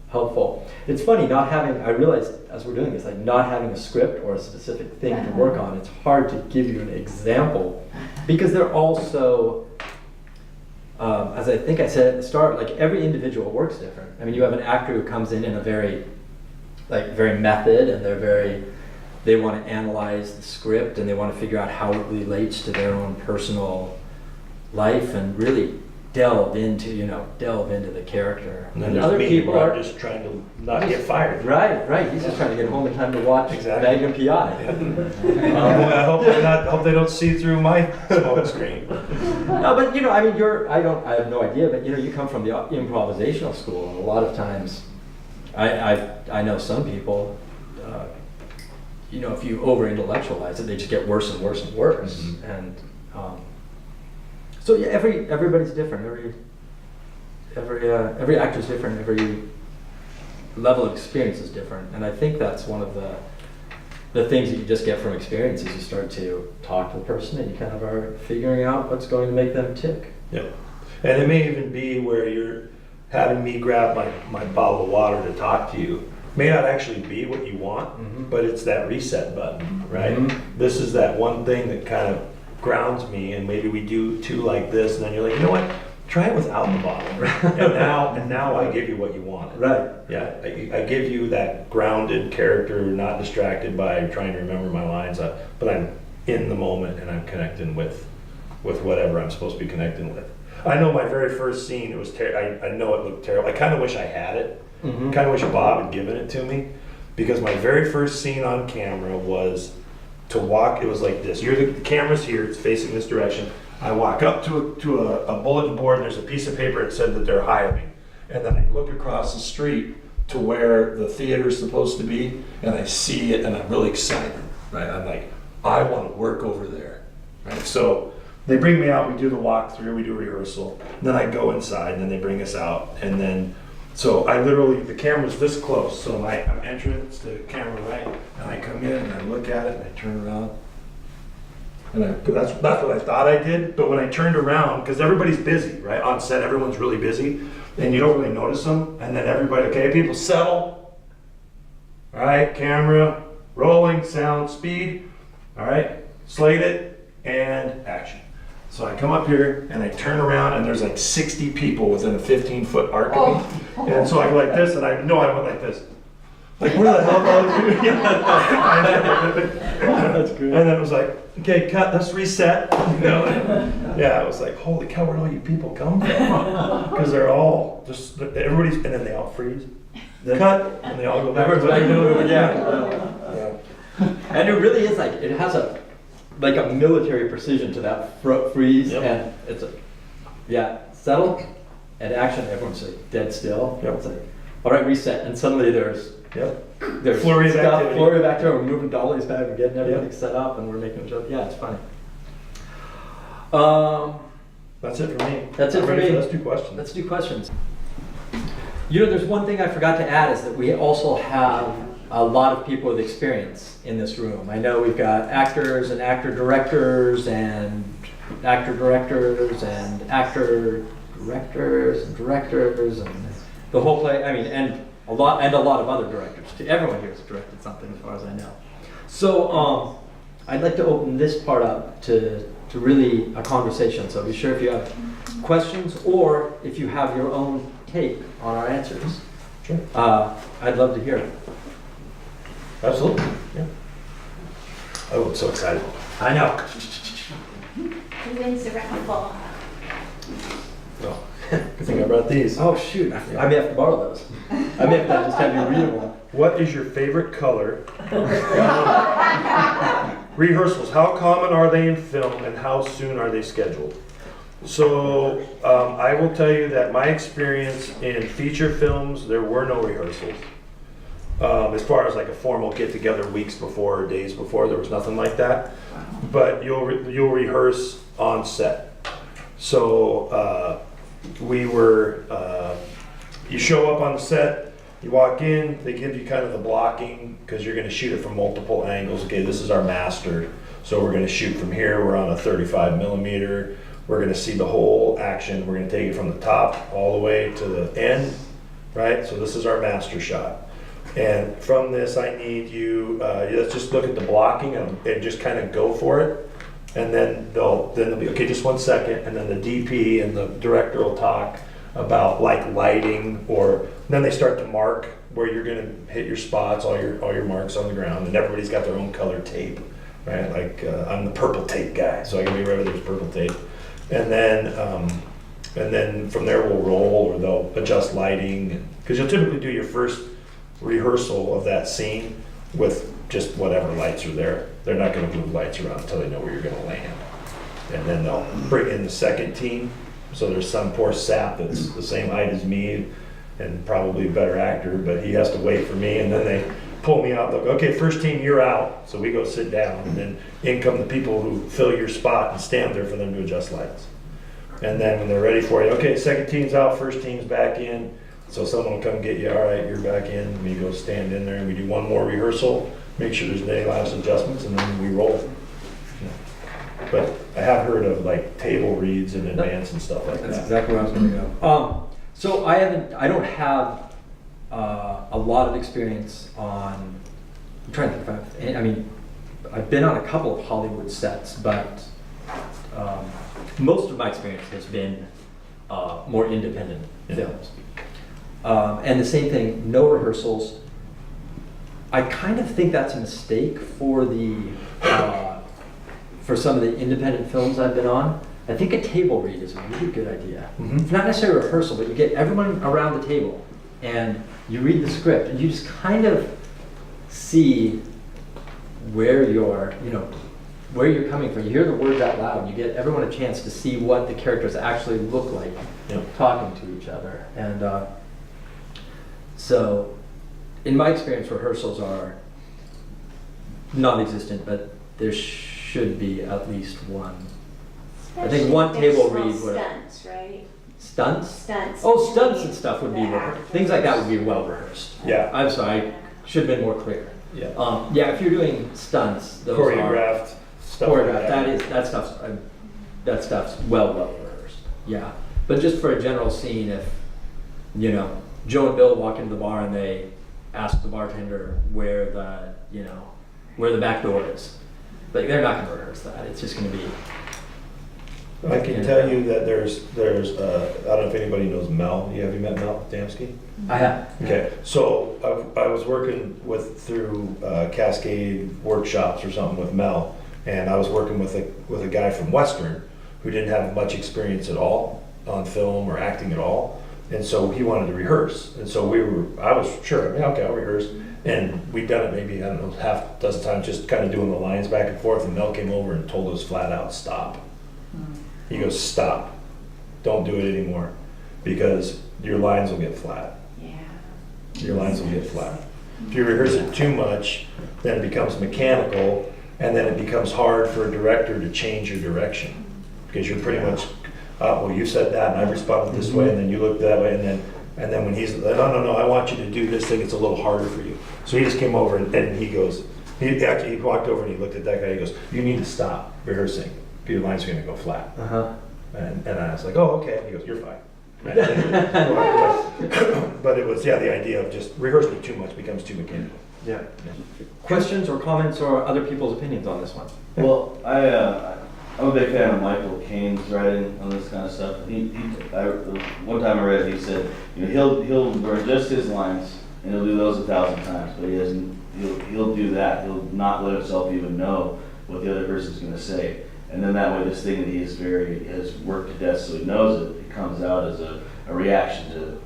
A: helpful. It's funny I realized as we're doing this, like not having a script or a specific thing to work on, it's hard to give you an example because they're all so. As I think I said at the start, like every individual works different. I mean, you have an actor who comes in a very method, and they want to analyze the script and they want to figure out how it relates to their own personal life and really delve into the character.
B: And then there's
A: other
B: me,
A: people
B: where
A: are
B: I'm just trying to not get fired.
A: right. He's just trying to get home in time to watch
B: Exactly.
A: Magnum PI.
B: I hope they don't see through my smoke screen.
A: No, but you know, I mean, I have no idea, but you know, you come from the improvisational school, and a lot of times I know some people, if you over intellectualize it, they just get worse and worse and worse.
B: Mm-hmm.
A: And so yeah, everybody's different. Every actor's different. Every level of experience is different. And I think that's one of the things that you just get from experience is you start to talk to the person and you kind of are figuring out what's going to make them tick.
B: Yep. And it may even be where you're having me grab my bottle of water to talk to you. May not actually be what you want,
A: Mm-hmm.
B: but it's that reset button, right?
A: Mhm.
B: This is that one thing that kind of grounds me, and maybe we do two like this, and then you're like, you know what? Try it without the bottle. and now I give you what you wanted.
A: Right.
B: Yeah, I give you that grounded character, not distracted by trying to remember my lines, but I'm in the moment and I'm connecting with whatever I'm supposed to be connecting with. I know my very first scene, it was I know it looked terrible. I kind of wish I had it.
A: Mm-hmm.
B: Kind of wish Bob had given it to me, because my very first scene on camera was to walk. It was like this. The camera's here. It's facing this direction. I walk up to a bulletin board, and there's a piece of paper that said that they're hiring. And then I look across the street to where the theater's supposed to be, and I see it, and I'm really excited. Right? I'm like, I want to work over there. Right? So they bring me out. We do the walkthrough. We do rehearsal. And then I go inside, and then they bring us out, and then. So I literally, the camera's this close, so I'm entrance to camera right, and I come in and I look at it and I turn around. And that's what I thought I did, but when I turned around, because everybody's busy, right? On set, everyone's really busy, and you don't really notice them, and then everybody, okay, people settle. All right, camera, rolling, sound, speed. All right, slate it, and action. So I come up here and I turn around and there's like 60 people within a 15-foot arc of me. And so I go like this, and I know I went like this. Like, where the hell are you?
A: That's good.
B: And then it was like, okay, cut, let's reset. Yeah, I was like, holy cow, where do all you people come from? Because they're all just, everybody's, and then they all freeze. Cut, and they all go back.
A: Yeah. And it really is like, it has a military precision to that freeze.
B: Yep.
A: And it's settle and action, everyone's like dead still.
B: Yep.
A: It's like, all right, reset, and suddenly there's
B: Flurry of activity.
A: flurry of activity, we're moving dollies back and getting everything set up and we're making a joke. Yeah, it's funny.
B: That's it for me.
A: That's it for me.
B: Let's do questions.
A: Let's do questions. There's one thing I forgot to add is that we also have a lot of people with experience in this room. I know we've got actors and actor directors and actor directors and actor directors and directors and the whole play. I mean, and a lot of other directors too. Everyone here has directed something, as far as I know. So I'd like to open this part up to really a conversation. So be sure if you have questions or if you have your own take on our answers.
B: Sure.
A: I'd love to hear it.
B: Absolutely. Yeah. Oh, I'm so excited. I know.
C: Who wins the raffle?
B: Oh, good thing I brought these.
A: Oh shoot, I may have to borrow those. I may have to just have you read one.
B: What is your favorite color? Rehearsals, how common are they in film and how soon are they scheduled? So I will tell you that my experience in feature films, there were no rehearsals. As far as like a formal get together weeks before or days before, there was nothing like that. But you'll rehearse on set. So you show up on the set, you walk in, they give you kind of the blocking because you're going to shoot it from multiple angles. Okay, this is our master, so we're going to shoot from here. We're on a 35 millimeter. We're going to see the whole action. We're going to take it from the top all the way to the end, right? So this is our master shot. And from this, I need you, let's just look at the blocking and just kind of go for it. And then they'll be, okay, just 1 second. And then the DP and the director will talk about like lighting, or then they start to mark where you're gonna hit your spots, all your marks on the ground. And everybody's got their own color tape, right? Like I'm the purple tape guy, so I can be wherever there's purple tape. And then from there we'll roll, or they'll adjust lighting. Because you'll typically do your first rehearsal of that scene with just whatever lights are there. They're not going to move lights around until they know where you're going to land. And then they'll bring in the second team. So there's some poor sap that's the same height as me, and probably a better actor, but he has to wait for me, and then they pull me out. They'll go, okay, first team, you're out. So we go sit down, and then in come the people who fill your spot and stand there for them to adjust lights. And then when they're ready for you, okay, second team's out, first team's back in. So someone will come get you, all right, you're back in. We go stand in there and we do one more rehearsal, make sure there's any last adjustments, and then we roll. But I have heard of like table reads in advance and stuff like
A: That's
B: that.
A: exactly where I was going to go. So I don't have a lot of experience on, I'm trying to think if I mean, I've been on a couple of Hollywood sets, but most of my experience has been more independent films. And the same thing, no rehearsals. I kind of think that's a mistake for for some of the independent films I've been on. I think a table read is a really good idea. It's not necessarily a rehearsal, but you get everyone around the table and you read the script and you just kind of see where you're coming from. You hear the words out loud and you get everyone a chance to see what the characters actually look like talking to each other. And so in my experience, rehearsals are non-existent, but there should be at least one. I think one table read would.
C: Stunts, right?
A: Stunts?
C: Stunts.
A: Oh, stunts and stuff would be things like that would be well rehearsed.
B: Yeah.
A: I'm sorry, I should have been more clear.
B: Yeah.
A: Yeah, if you're doing stunts, those
B: Choreographed stuff.
A: are
B: like
A: choreographed. That stuff's well rehearsed. Yeah, but just for a general scene, if Joe and Bill walk into the bar and they ask the bartender where the back door is, like they're not going to rehearse that. It's just going to be.
B: I can tell you that there's I don't know if anybody knows Mel. Have you met Mel Damsky?
A: I have.
B: Okay, so I was working through Cascade workshops or something with Mel, and I was working with a guy from Western who didn't have much experience at all on film or acting at all, and so he wanted to rehearse, and so I was sure, okay, I'll rehearse, and we'd done it maybe, I don't know, half a dozen times, just kind of doing the lines back and forth, and Mel came over and told us flat out, stop. He goes, stop, don't do it anymore, because your lines will get flat.
C: Yeah.
B: Your lines will get flat. If you rehearse it too much, then it becomes mechanical, and then it becomes hard for a director to change your direction. Because you're pretty much, well, you said that, and I responded this way, and then you looked that way, and then when he's, no, I want you to do this thing, it's a little harder for you. So he just came over, and he goes, he walked over and he looked at that guy, he goes, you need to stop rehearsing. Your lines are going to go flat. And I was like, oh, okay. He goes, you're fine. But it was, the idea of just rehearsing too much becomes too mechanical.
A: Yeah. Questions or comments or other people's opinions on this one?
D: Well, I'm a big fan of Michael Caine's writing on this kind of stuff. One time I read, he said, he'll learn just his lines and he'll do those 1,000 times, but he'll do that. He'll not let himself even know what the other person's going to say. And then that way, this thing that he has worked to death, so he knows it comes out as a reaction to,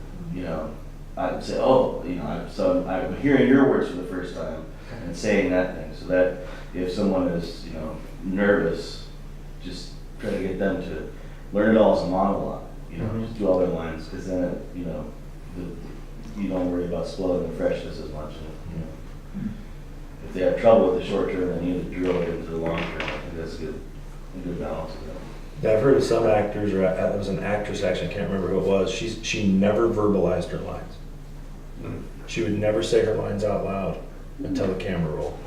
D: I'd say, I'm hearing your words for the first time and saying that thing, so that if someone is, nervous, just try to get them to learn it all as a monologue, just do all their lines, because then, you don't worry about spoiling the freshness as much. If they have trouble with the short term, then you need to drill it into the long term. I think that's a good balance of that.
B: Yeah, I've heard of some actors, or it was an actress actually, I can't remember who it was, she never verbalized her lines. She would never say her lines out loud until the camera rolled.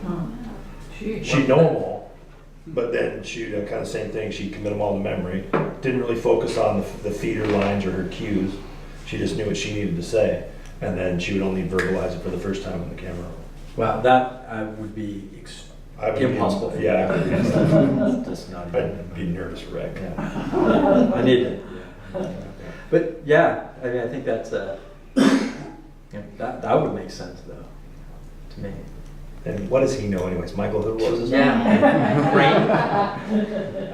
B: She'd know them all, but then she'd kind of same thing, she'd commit them all to memory, didn't really focus on the feeder lines or her cues, she just knew what she needed to say, and then she would only verbalize it for the first time on the camera roll.
A: Wow, that would be impossible. Just not
B: I'd be nervous wreck.
A: I need it. But yeah, I mean, I think that's that would make sense though, to me.
B: And what does he know anyways? Michael, who was his name?
A: Yeah.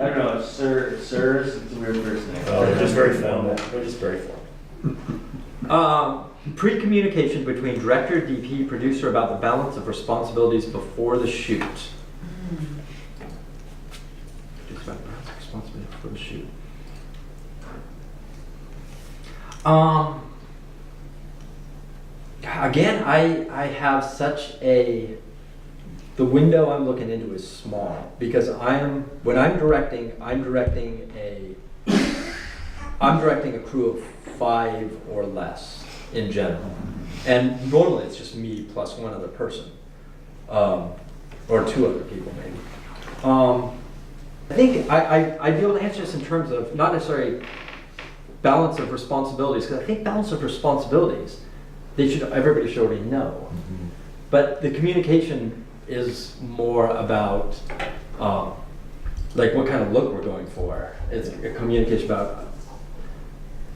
D: I don't know, Sirs, it's a weird first name.
B: Oh, they're just very formal. They're just very formal.
A: Pre-communication between director, DP, producer about the balance of responsibilities before the shoot. Responsibility before the shoot. Again, I have such the window I'm looking into is small because when I'm directing a crew of 5 or less in general. And normally it's just me plus one other person, or 2 other people maybe. I think I'd be able to answer this in terms of not necessarily balance of responsibilities, because I think balance of responsibilities, everybody should already know.
B: Mm-hmm.
A: But the communication is more about like what kind of look we're going for. It's a communication about,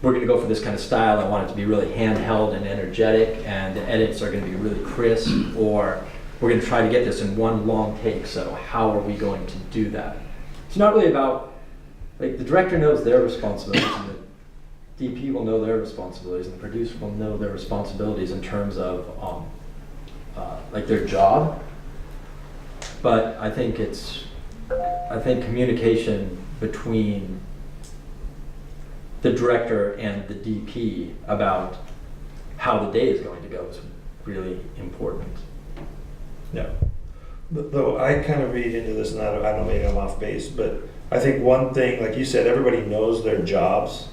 A: we're going to go for this kind of style. I want it to be really handheld and energetic, and the edits are going to be really crisp, or we're going to try to get this in one long take, so how are we going to do that? It's not really about, like, the director knows their responsibilities, and the DP will know their responsibilities, and the producer will know their responsibilities in terms of like their job. But I think communication between the director and the DP about how the day is going to go is really important.
B: Yeah. Though I kind of read into this, and I don't maybe I'm off base, but I think one thing, like you said, everybody knows their jobs,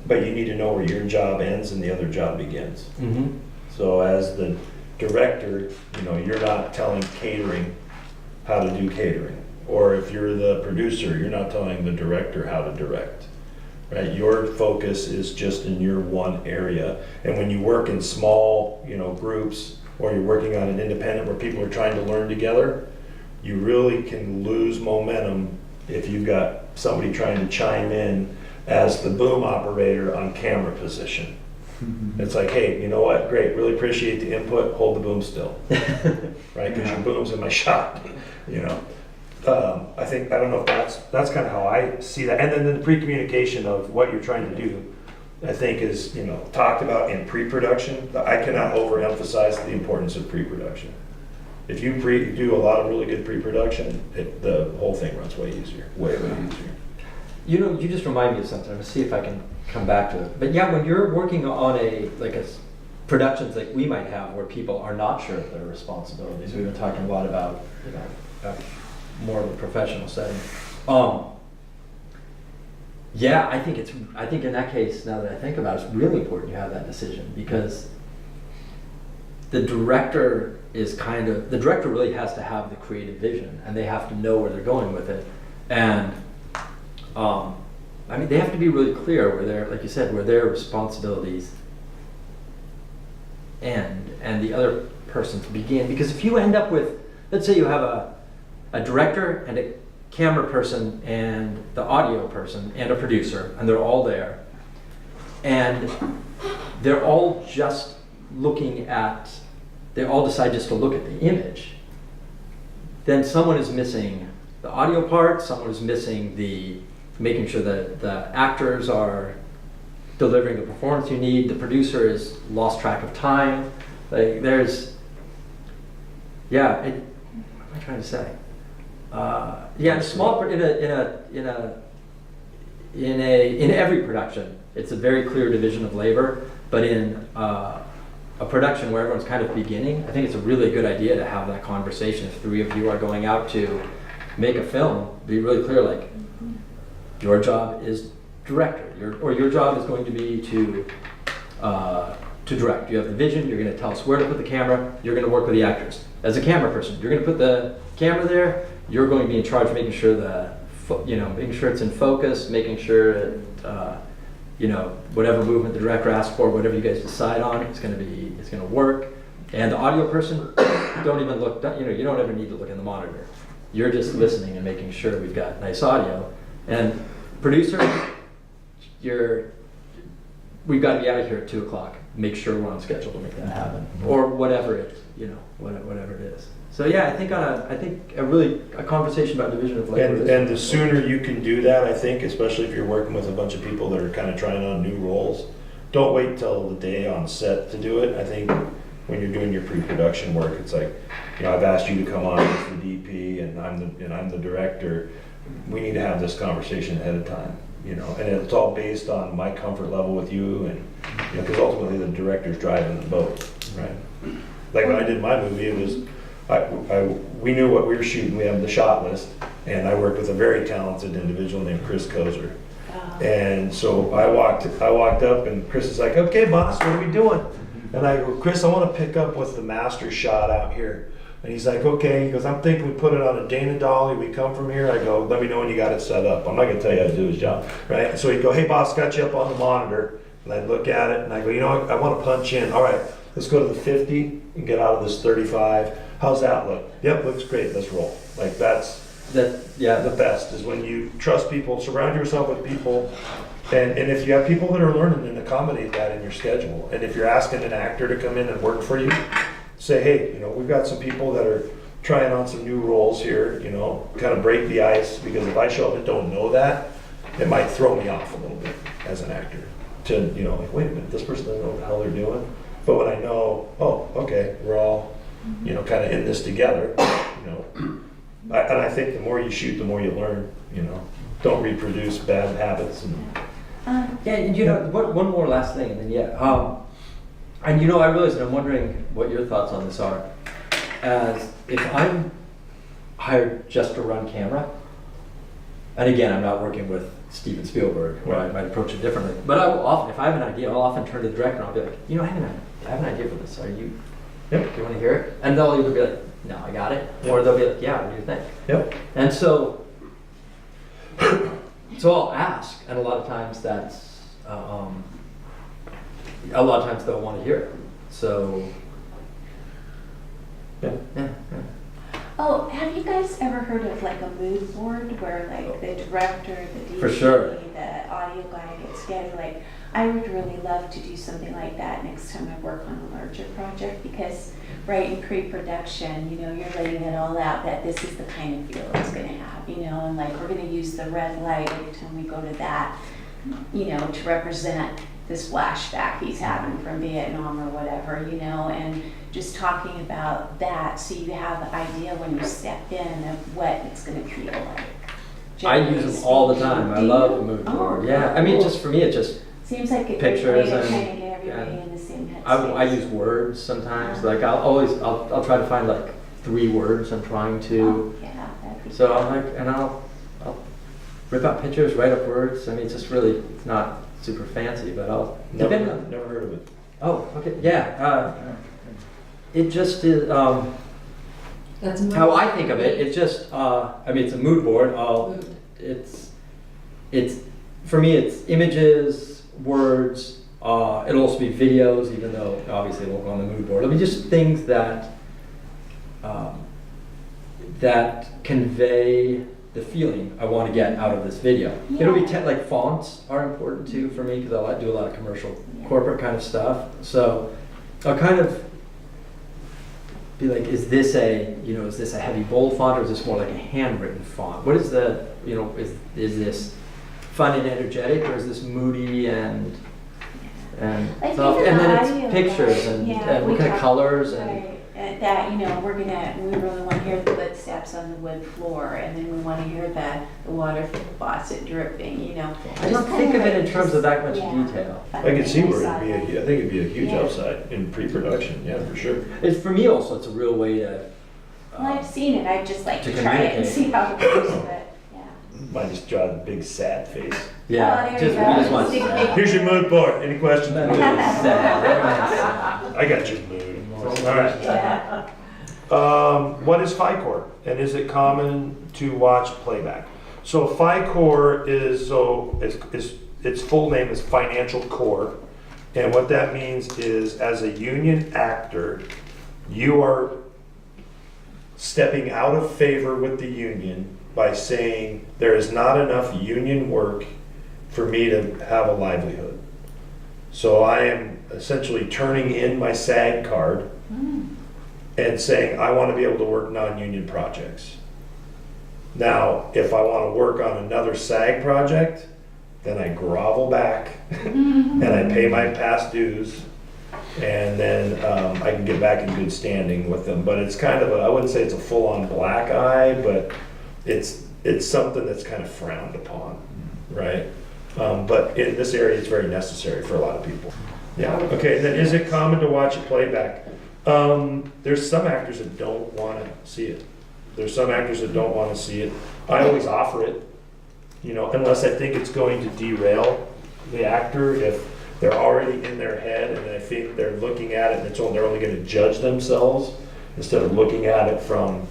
B: but you need to know where your job ends and the other job begins.
A: Mm-hmm.
B: So as the director, you're not telling catering how to do catering. Or if you're the producer, you're not telling the director how to direct. Right? Your focus is just in your one area. And when you work in small, groups, or you're working on an independent where people are trying to learn together, you really can lose momentum if you've got somebody trying to chime in as the boom operator on camera position. Mm-hmm. It's like, hey, you know what? Great, really appreciate the input. Hold the boom still, right? Because your boom's in my shot. I don't know if that's kind of how I see that. And then the pre-communication of what you're trying to do, I think is, talked about in pre-production. I cannot overemphasize the importance of pre-production. If you do a lot of really good pre-production, the whole thing runs way easier, way easier.
A: You just remind me of something. I'm gonna see if I can come back to it. But yeah, when you're working on productions like we might have where people are not sure of their responsibilities, we've been talking a lot about, more of a professional setting. Yeah, I think in that case, now that I think about it, it's really important you have that decision, because the director really has to have the creative vision, and they have to know where they're going with it. And they have to be really clear like you said, where their responsibilities end and the other person's begin. Because if you end up with, let's say you have a director and a camera person and the audio person and a producer, and they're all there, and they all decide just to look at the image, then someone is missing the audio part, someone is missing making sure that the actors are delivering the performance you need, the producer is lost track of time. What am I trying to say? In every production, it's a very clear division of labor. But in a production where everyone's kind of beginning, I think it's a really good idea to have that conversation. If 3 of you are going out to make a film, be really clear, like, your job is director, your job is going to be to direct. You have the vision, you're going to tell us where to put the camera, you're going to work with the actors. As a camera person, you're going to put the camera there, you're going to be in charge of making sure making sure it's in focus, making sure that, whatever movement the director asks for, whatever you guys decide on, it's going to work. And the audio person, don't even look, you don't ever need to look in the monitor. You're just listening and making sure we've got nice audio. And producer, we've got to be out of here at 2 o'clock. Make sure we're on schedule to make that happen, or whatever whatever it is. So yeah, I think a conversation about division of labor.
B: And the sooner you can do that, I think, especially if you're working with a bunch of people that are kind of trying on new roles, don't wait till the day on set to do it. I think when you're doing your pre-production work, it's like, I've asked you to come on as the DP, and I'm the director. We need to have this conversation ahead of time, and it's all based on my comfort level with you, and because ultimately the director's driving the boat. right? Like when I did my movie, it was, we knew what we were shooting, we have the shot list, and I worked with a very talented individual named Chris Kozer. And so I walked up and Chris is like, okay, boss, what are we doing? And I go, Chris, I want to pick up with the master shot out here. And he's like, okay. He goes, I'm thinking we put it on a Dana dolly. We come from here. I go, let me know when you got it set up. I'm not going to tell you how to do his job, right? So he'd go, hey, boss, got you up on the monitor. And I'd look at it and I go, you know what? I want to punch in. All right, let's go to the 50 and get out of this 35. How's that look? Yep, looks great. Let's roll. Like that's the best is when you trust people, surround yourself with people. And if you have people that are learning, then accommodate that in your schedule. And if you're asking an actor to come in and work for you, say, hey, you know, we've got some people that are trying on some new roles here, you know, kind of break the ice, because if I show up and don't know that, it might throw me off a little bit as an actor. To, you know, like, wait a minute, this person doesn't know what the hell they're doing. But when I know, oh, okay, we're all, you know, kind of in this together, you know. And I think the more you shoot, the more you learn, you know. Don't reproduce bad habits.
A: Yeah, and you know, one more last thing, and then and you know, I realize, and I'm wondering what your thoughts on this are. As if I'm hired just to run camera, and again, I'm not working with Steven Spielberg, where I might approach it differently. But I will often, if I have an idea, I'll often turn to the director and I'll be like, you know, I have an idea for this. Are you? Yep. Do you want to hear it? And they'll either be like, no, I got it, or they'll be like, yeah, what do you think? Yep. And so I'll ask, and a lot of times that's, a lot of times they'll want to hear it. So, yeah.
C: Oh, have you guys ever heard of like a mood board where like the director, the DP,
A: For sure.
C: the audio guy gets together? Like, I would really love to do something like that next time I work on a larger project, because right in pre-production, you know, you're laying it all out that this is the kind of feel it's going to have, you know, and like we're going to use the red light every time we go to that, you know, to represent this flashback he's having from Vietnam or whatever, you know, and just talking about that so you have an idea when you step in of what it's going to feel like.
A: I use them all the time. I love a mood board. Yeah, I mean,
C: cool.
A: just for me, it just
C: Seems like a
A: pictures
C: good way to
A: and-
C: kind of get everybody in the same headspace.
A: I use words sometimes. Like I'll try to find like 3 words I'm trying to.
C: Oh, yeah, that'd be
A: So
C: good.
A: I'm like, and I'll rip out pictures, write up words. I mean, it's just really, it's not super fancy, but I'll.
B: Never heard of it.
A: Oh, okay, yeah. It just is.
E: That's mood.
A: How I think of it, it's just. I mean, it's a mood board.
E: Mood.
A: It's for me. It's images, words. It'll also be videos, even though obviously it won't go on the mood board. It'll be just things that that convey the feeling I want to get out of this video.
C: Yeah.
A: It'll be like fonts are important too for me, because I do a lot of commercial, corporate kind of stuff. So I'll kind of be like, is this a heavy bold font, or is this more like a handwritten font? What is the, you know, is this fun and energetic, or is this moody and
C: Like
A: stuff?
C: even
A: And
C: the
A: then
C: audio,
A: it's pictures
C: like,
A: and,
C: yeah,
A: and
C: we
A: what kind of
C: talked-
A: colors and.
C: right, that, you know, we really want to hear the footsteps on the wood floor, and then we want to hear the water faucet dripping, you know.
A: I don't think of it in terms of that much detail.
B: I can see where it'd be. I think it'd be a huge upside in pre-production. Yeah, for sure.
A: It's for me also. It's a real way to.
C: Well, I've seen it, I'd just like
A: to
C: to try it and
A: communicate.
C: see how it goes, but, yeah.
B: Might just draw the big sad face.
A: Yeah,
C: Oh, there
A: just
C: you
A: we
C: go.
A: just want.
C: Big,
A: sad.
C: big-
B: Here's your mood board. Any questions?
A: That mood is sad.
B: I got your mood. All right.
C: Yeah.
B: What is FICOR, and is it common to watch playback? So FICOR is its full name is Financial Core, and what that means is, as a union actor, you are stepping out of favor with the union by saying there is not enough union work for me to have a livelihood. So I am essentially turning in my SAG card and saying, I want to be able to work non-union projects. Now, if I want to work on another SAG project, then I grovel back and I pay my past dues, and then I can get back in good standing with them. But it's kind of I wouldn't say it's a full-on black eye, but it's something that's kind of frowned upon, right? But in this area, it's very necessary for a lot of people. Yeah, okay, then is it common to watch a playback? There's some actors that don't wanna see it. There's some actors that don't wanna see it. I always offer it, you know, unless I think it's going to derail the actor, if they're already in their head and I think they're looking at it and they're only gonna judge themselves instead of looking at it from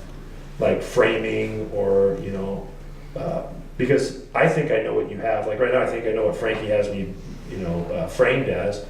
B: like framing or, you know, because I think I know what you have. Like right now, I think I know what Frankie has me, you know, framed as.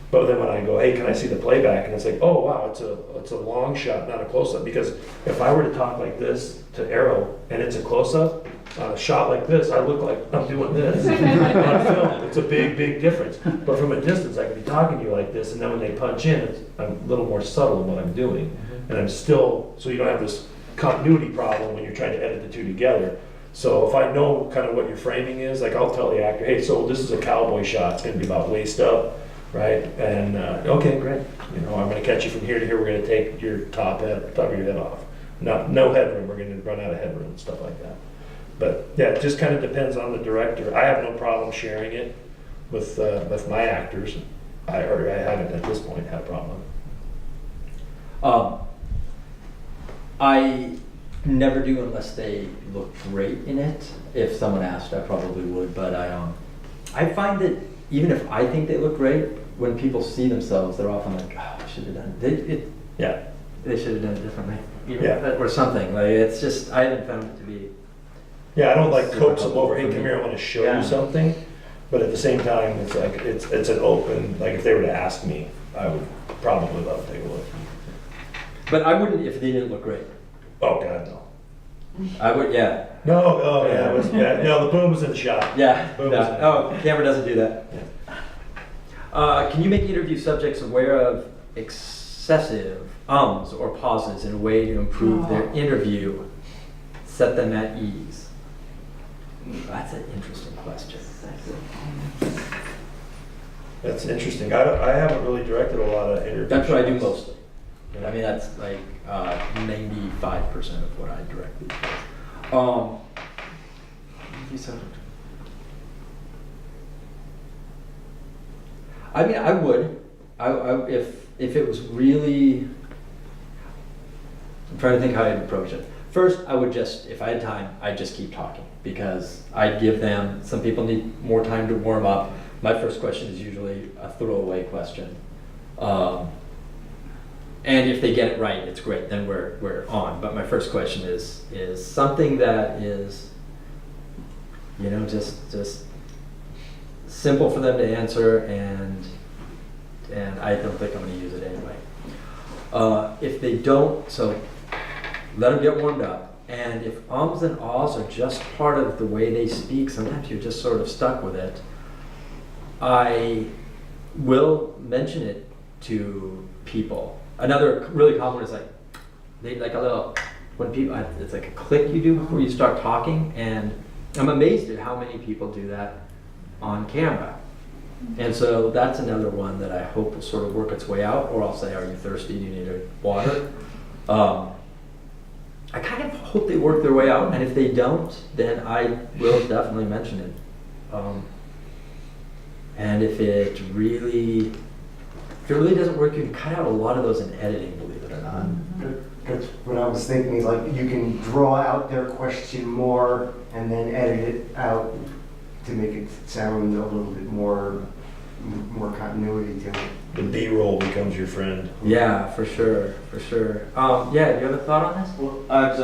B: But then when I go, hey, can I see the playback? And it's like, oh wow, it's a long shot, not a close up. Because if I were to talk like this to Arrow and it's a close up, on a shot like this, I look like I'm doing this. On film, it's a big, big difference. But from a distance, I can be talking to you like this, and then when they punch in, I'm a little more subtle in what I'm doing. And I'm still, so you don't have this continuity problem when you're trying to edit the two together. So if I know kind of what your framing is, like I'll tell the actor, hey, so this is a cowboy shot, it's gonna be about waist up, right? And, okay, great. You know, I'm gonna catch you from here to here, we're gonna take your top of your head off. No headroom, we're gonna run out of headroom and stuff like that. But yeah, it just kind of depends on the director. I have no problem sharing it with my actors. I haven't at this point had a problem.
A: I never do unless they look great in it. If someone asked, I probably would, but I find that even if I think they look great, when people see themselves, they're often like, oh, I should have done it.
B: Yeah.
A: They should have done it differently.
B: Yeah.
A: Or something. Like it's just, I haven't found it to be.
B: Yeah, I don't like
A: Super
B: coax them
A: helpful
B: over, hey,
A: for
B: come
A: me.
B: here, I want to show
A: Yeah.
B: you something. But at the same time, it's like, it's an open, like if they were to ask me, I would probably love to take a look.
A: But I wouldn't if they didn't look great.
B: Oh, God, no.
A: I would, yeah.
B: No, oh, yeah, no, the boom was in the shot.
A: Yeah.
B: Boom
A: No.
B: was in it.
A: Oh, the camera doesn't do that. Can you make interview subjects aware of excessive ums or pauses in a way to improve their interview, set them at ease? That's an interesting question.
B: That's interesting. I haven't really directed a lot of interviews.
A: That's what I do mostly. I mean, that's like 95% of what I direct these days. I mean, I would. If it was really. I'm trying to think how I'd approach it. First, I would just, if I had time, I'd just keep talking because I'd give them. Some people need more time to warm up. My first question is usually a throwaway question. And if they get it right, it's great. Then we're on. But my first question is something that is, you know, just simple for them to answer, and I don't think I'm going to use it anyway. If they don't, so let them get warmed up. And if ums and ahs are just part of the way they speak, sometimes you're just sort of stuck with it. I will mention it to people. Another really common one is like, they like a little, when people, it's like a click you do before you start talking, and I'm amazed at how many people do that on camera. And so that's another one that I hope will sort of work its way out, or I'll say, are you thirsty, do you need a water? I kind of hope they work their way out, and if they don't, then I will definitely mention it. And if it really doesn't work, you can cut out a lot of those in editing, believe it or not.
F: That's what I was thinking, is like you can draw out their question more and then edit it out to make it sound a little bit more continuity to it.
B: The BRoll becomes your friend.
A: Yeah, for sure. Yeah, do you have a thought on this?
D: Well, I'd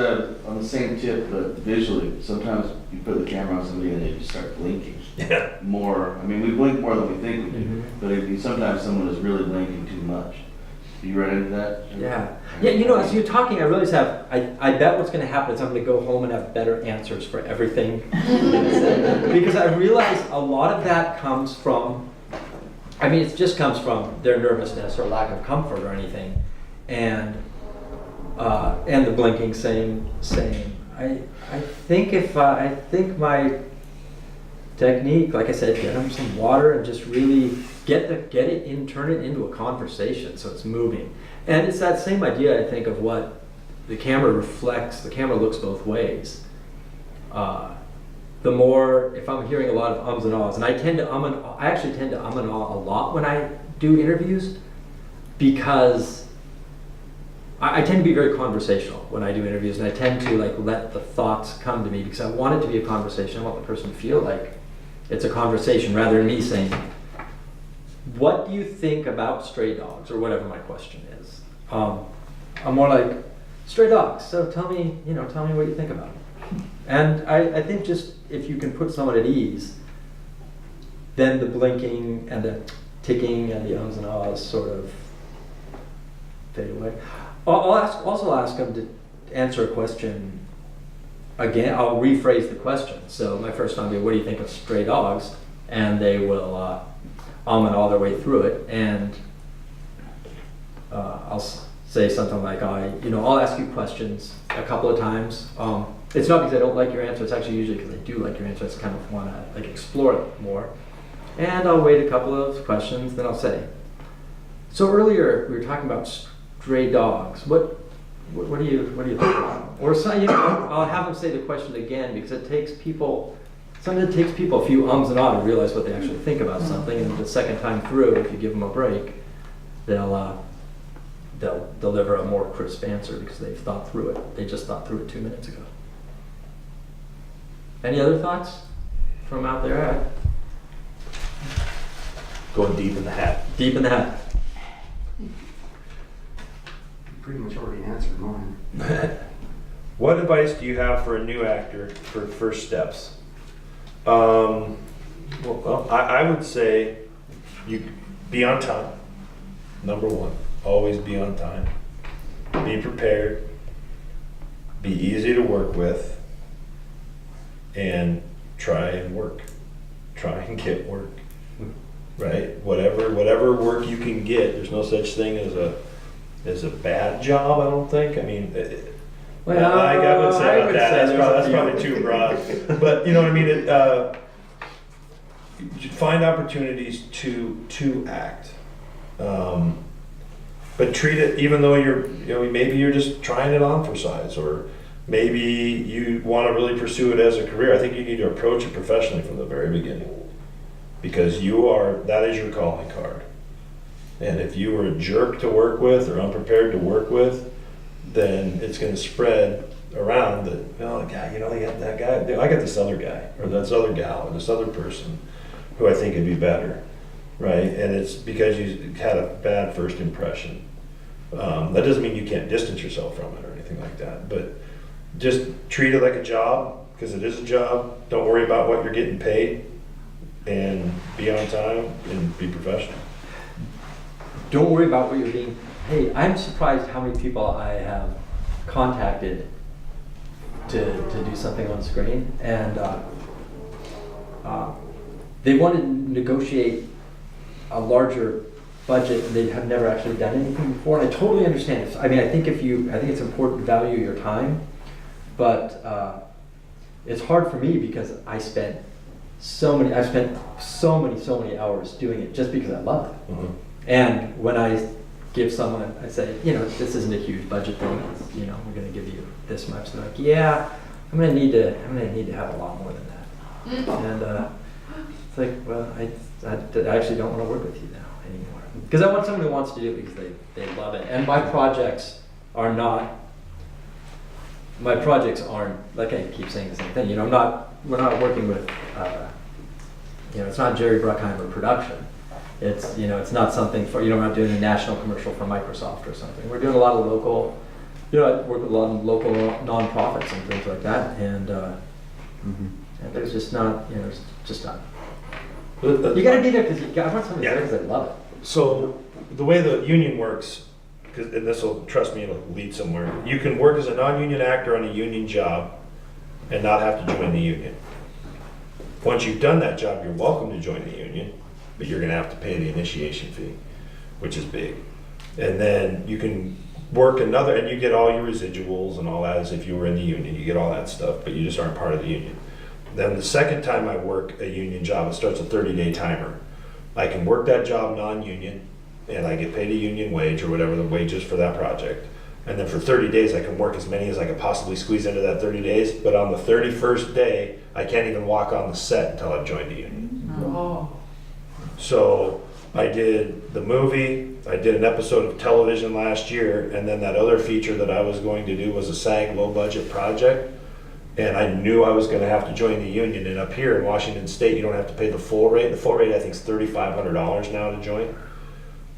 D: on the same tip, but visually, sometimes you put the camera on somebody and they just start blinking.
B: Yeah.
D: More, I mean, we blink more than we think we do,
A: Mhm.
D: but sometimes someone is really blinking too much. You run into that?
A: Yeah, you know, as you're talking, I realize I bet what's going to happen is I'm going to go home and have better answers for everything. Because I realize a lot of that comes from, I mean, it just comes from their nervousness or lack of comfort or anything. And the blinking, same. I think my technique, like I said, get them some water and just really turn it into a conversation so it's moving. And it's that same idea, I think, of what the camera reflects. The camera looks both ways. If I'm hearing a lot of ums and ahs, and I actually tend to um and ah a lot when I do interviews because I tend to be very conversational when I do interviews, and I tend to like let the thoughts come to me because I want it to be a conversation. I want the person to feel like it's a conversation rather than me saying, what do you think about stray dogs, or whatever my question is. I'm more like, stray dogs, so tell me what you think about them. And I think just if you can put someone at ease, then the blinking and the ticking and the ums and ahs sort of fade away. I'll also ask them to answer a question again. I'll rephrase the question. So my first time will be, what do you think of stray dogs? And they will and all their way through it. And I'll say something like, I'll ask you questions a couple of times. It's not because I don't like your answer. It's actually usually because I do like your answer. I just kind of want to like explore it more. And I'll wait a couple of questions. Then I'll say, so earlier we were talking about stray dogs. What do you think about them? Or I'll have them say the question again because sometimes it takes people a few ums and ahs to realize what they actually think about something. And the second time through, if you give them a break, they'll deliver a more crisp answer because they've thought through it. They just thought through it 2 minutes ago. Any other thoughts from out there?
B: Going deep in the hat.
A: Deep in the hat.
F: You pretty much already answered mine.
B: What advice do you have for a new actor for first steps? Well, I would say you be on time. Number one, always be on time. Be prepared. Be easy to work with. And try and work. Try and get work. Right? Whatever work you can get. There's no such thing as a bad job, I don't think. I mean, I would say about that. That's probably too broad. But you know what I mean? You find opportunities to act. But treat it, even though maybe you're just trying it on for size, or maybe you want to really pursue it as a career. I think you need to approach it professionally from the very beginning, because that is your calling card. And if you were a jerk to work with or unprepared to work with, then it's going to spread around that, they got that guy, I got this other guy, or this other gal, or this other person who I think would be better, right? And it's because you had a bad first impression. That doesn't mean you can't distance yourself from it or anything like that, but just treat it like a job, because it is a job. Don't worry about what you're getting paid, and be on time and be professional.
A: Don't worry about what you're being paid. I'm surprised how many people I have contacted to do something on screen, and they want to negotiate a larger budget, and they have never actually done anything before. And I totally understand this. I mean, I think it's important to value your time, but it's hard for me because I've spent so many hours doing it just because I love it. Mm-hmm. And when I give someone, I say, this isn't a huge budget thing. We're going to give you this much. They're like, yeah, I'm going to need to have a lot more than that. And it's like, well, I actually don't want to work with you now anymore, because I want someone who wants to do it because they love it. And my projects aren't, like I keep saying the same thing. We're not working with, it's not Jerry Bruckheimer production. It's not something for, we're not doing a national commercial for Microsoft or something. We're doing a lot of local, I work with a lot of local nonprofits and things like that. And and there's just not, it's just not. You got to be there because I want somebody there because I love it.
B: So the way the union works, and this will, trust me, it'll lead somewhere. You can work as a non-union actor on a union job and not have to join the union. Once you've done that job, you're welcome to join the union, but you're going to have to pay the initiation fee, which is big. And then you can work another, and you get all your residuals and all that as if you were in the union. You get all that stuff, but you just aren't part of the union. Then the second time I work a union job, it starts a 30-day timer. I can work that job non-union, and I get paid a union wage or whatever the wage is for that project. And then for 30 days, I can work as many as I could possibly squeeze into that 30 days. But on the 31st day, I can't even walk on the set until I've joined the union.
E: Oh.
B: So I did the movie, I did an episode of television last year, and then that other feature that I was going to do was a SAG low-budget project. And I knew I was gonna have to join the union, and up here in Washington State, you don't have to pay the full rate. The full rate, I think, is $3,500 now to join.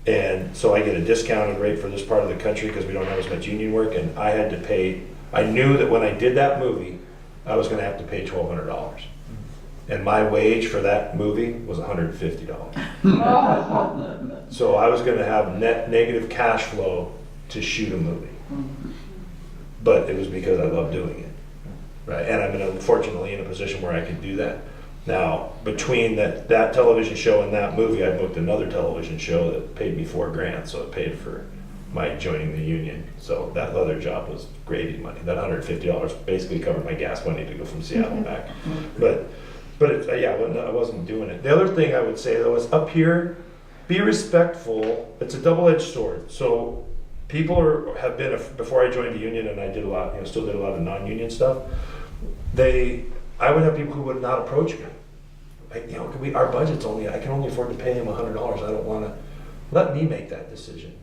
B: And so I get a discounted rate for this part of the country because we don't have as much union work, and I had to pay, I knew that when I did that movie, I was gonna have to pay $1,200. And my wage for that movie was $150. So I was gonna have net negative cash flow to shoot a movie. But it was because I love doing it, right? And I'm unfortunately in a position where I can do that. Now, between that television show and that movie, I booked another television show that paid me $4,000, so it paid for my joining the union. So that other job was gravy money. That $150 basically covered my gas money to go from Seattle back. But it's, yeah, I wasn't doing it. The other thing I would say though is up here, be respectful. It's a double-edged sword. So people have been, before I joined the union, and I did a lot, still did a lot of non-union stuff. I would have people who would not approach me. Like, our budget's only, I can only afford to pay him $100. I don't want to, let me make that decision,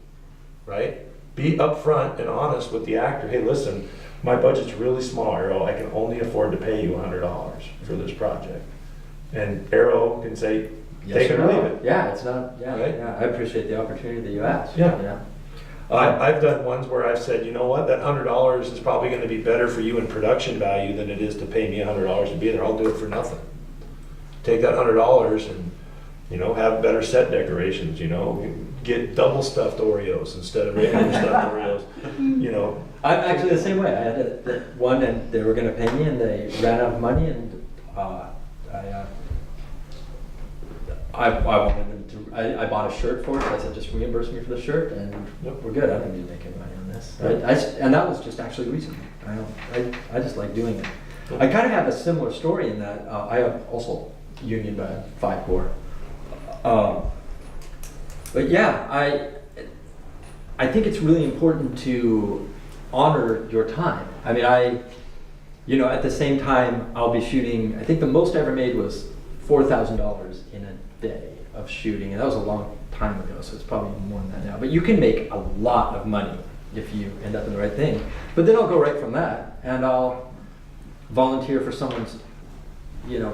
B: right? Be upfront and honest with the actor. Hey, listen, my budget's really small, Arrow. I can only afford to pay you $100 for this project. And Arrow can say, take it or leave it.
A: Yeah, it's not, yeah,
B: Right?
A: yeah, I appreciate the opportunity that you asked.
B: Yeah. I've done ones where I've said, you know what, that $100 is probably going to be better for you in production value than it is to pay me $100 to be there. I'll do it for nothing. Take that $100 and, have better set decorations, get double stuffed Oreos instead of regular stuffed Oreos,
A: I'm actually the same way. I had one and they were going to pay me and they ran out of money and I wanted them to, I bought a shirt for it, so I said just reimburse me for the shirt and we're good. I don't need to make any money on this. And that was just actually recently. I just like doing it. I kind of have a similar story in that I have also union by 5 Corps. But yeah, I think it's really important to honor your time. I mean, at the same time, I'll be shooting, I think the most I ever made was $4,000 in a day of shooting, and that was a long time ago, so it's probably more than that now. But you can make a lot of money if you end up in the right thing. But then I'll go right from that, and I'll volunteer for someone's,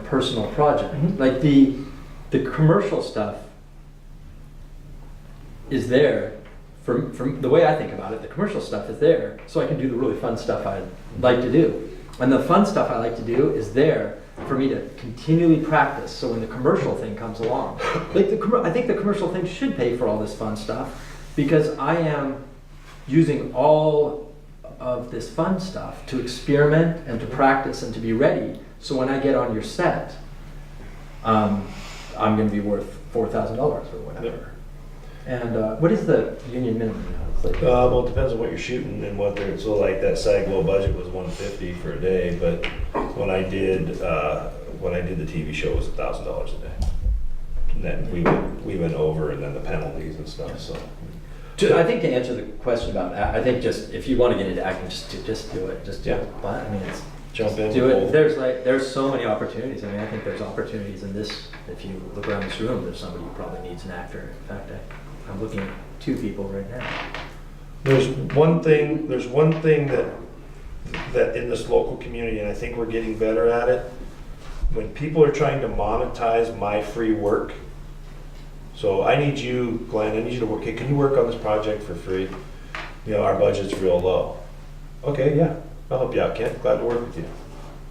A: personal project.
B: Mm-hmm.
A: Like the commercial stuff is there. From the way I think about it, the commercial stuff is there, so I can do the really fun stuff I like to do. And the fun stuff I like to do is there for me to continually practice, so when the commercial thing comes along, I think the commercial thing should pay for all this fun stuff, because I am using all of this fun stuff to experiment and to practice and to be ready, so when I get on your set, I'm going to be worth $4,000 or whatever.
B: Yep.
A: And what is the union minimum now? It's like,
B: Well, it depends on what you're shooting and what they're, so like that SAG low budget was $150 for a day, but when I did the TV show, it was $1,000 a day. And then we went over, and then the penalties and stuff, so.
A: I think to answer the question about, I think just, if you want to get into acting, just do it,
B: Yeah.
A: But I mean, it's,
B: Jump in.
A: do it. There's so many opportunities. I mean, I think there's opportunities in this, if you look around this room, there's somebody who probably needs an actor. In fact, I'm looking at 2 people right now.
B: There's one thing that in this local community, and I think we're getting better at it, when people are trying to monetize my free work. So I need you, Glenn, I need you to work, hey, can you work on this project for free? Our budget's real low. Okay, yeah, I'll help you out, Kent, glad to work with you.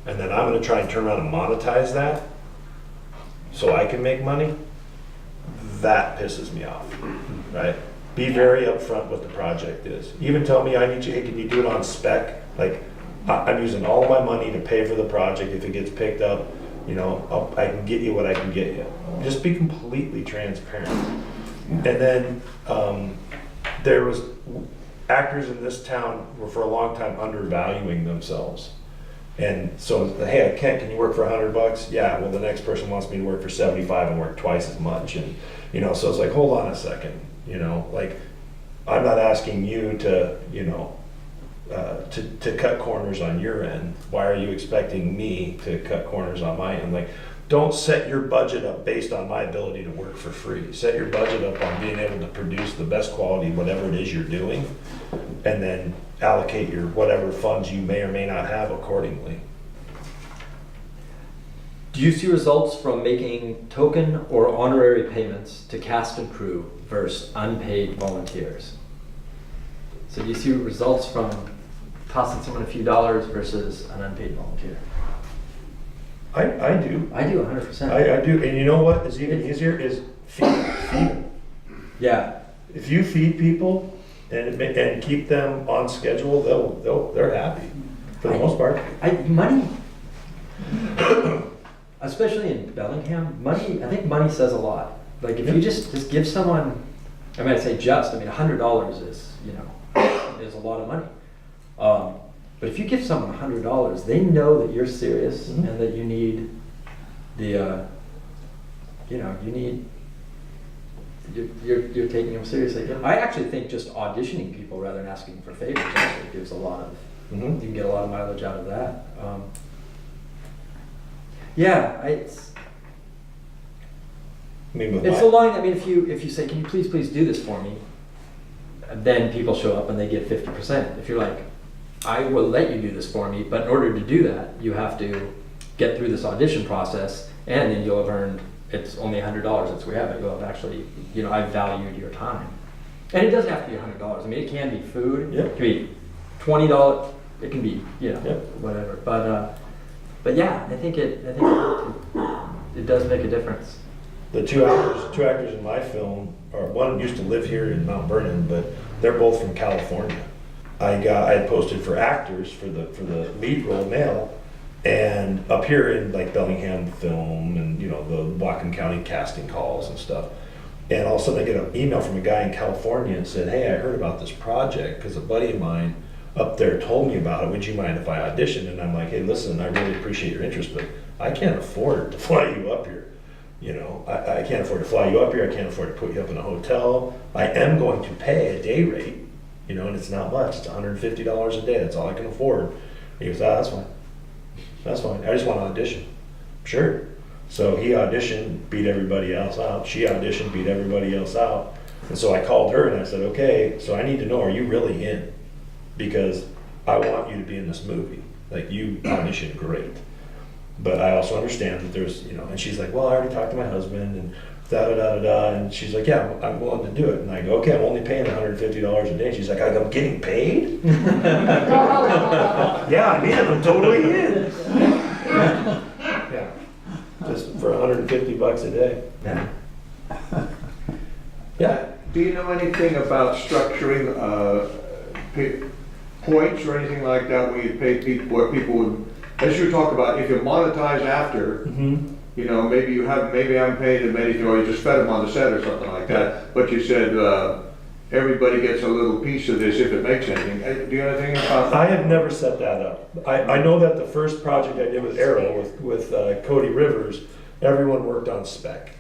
B: And then I'm gonna try and turn around and monetize that so I can make money. That pisses me off, right? Be very upfront what the project is. Even tell me, I need you, hey, can you do it on spec? Like, I'm using all of my money to pay for the project. If it gets picked up, I can get you what I can get you. Just be completely transparent. And then there was actors in this town were for a long time undervaluing themselves. And so, hey, Kent, can you work for $100? Yeah, well, the next person wants me to work for 75 and work twice as much. And, so it's like, hold on a second, like, I'm not asking you to, to cut corners on your end. Why are you expecting me to cut corners on my end? Like, don't set your budget up based on my ability to work for free. Set your budget up on being able to produce the best quality, whatever it is you're doing, and then allocate your whatever funds you may or may not have accordingly.
A: Do you see results from making token or honorary payments to cast and crew versus unpaid volunteers? So do you see results from tossing someone a few dollars versus an unpaid volunteer?
B: I do.
A: I do 100%.
B: I do. And you know what is even easier is feed them.
A: Yeah.
B: If you feed people and keep them on schedule, they're happy for the most part.
A: Money, especially in Bellingham, money, I think money says a lot. Like if you just give someone, I mean, I say $100 is, is a lot of money. But if you give someone $100, they know that you're serious and that you need the, you're taking them seriously. I actually think just auditioning people rather than asking for favors actually gives a lot of, you can get a lot of mileage out of that. It's a line. I mean, if you say, "Can you please do this for me?" Then people show up and they get 50%. If you're like, "I will let you do this for me, but in order to do that, you have to get through this audition process, and then you'll have earned. It's only $100. That's where we have it. You'll have actually, I valued your time, and it doesn't have to be $100. I mean, it can be food.
B: Yeah.
A: It can be $20. It can be, whatever. But yeah, I think it does make a difference.
B: The two actors in my film, one used to live here in Mount Vernon, but they're both from California. I had posted for actors for the lead role male, and up here in like Bellingham film and the Whatcom County casting calls and stuff. And all of a sudden I get an email from a guy in California and said, "Hey, I heard about this project because a buddy of mine up there told me about it. Would you mind if I auditioned?" And I'm like, "Hey, listen, I really appreciate your interest, but I can't afford to fly you up here. I can't afford to fly you up here. I can't afford to put you up in a hotel. I am going to pay a day rate, and it's not much. It's $150 a day. That's all I can afford." He goes, "That's fine. That's fine. I just want to audition." Sure. So he auditioned, beat everybody else out. She auditioned, beat everybody else out. And so I called her and I said, "Okay, so I need to know, are you really in? Because I want you to be in this movie. Like, you auditioned great. But I also understand that there's, and she's like, "Well, I already talked to my husband and da-da-da-da-da." And she's like, "Yeah, I'm willing to do it." And I go, "Okay, I'm only paying $150 a day." She's like, "I'm getting paid?" "Yeah, I mean, I'm totally in." Yeah, just for $150 a day.
A: Yeah.
B: Yeah.
G: Do you know anything about structuring points or anything like that where you pay people, where people would, as you talk about, if you monetize after, maybe maybe I haven't paid them anything, or you just fed them on the set or something like that, but you said everybody gets a little piece of this if it makes anything. Do you know anything about that?
B: I have never set that up. I know that the first project I did with Arrow, with Cody Rivers, everyone worked on spec.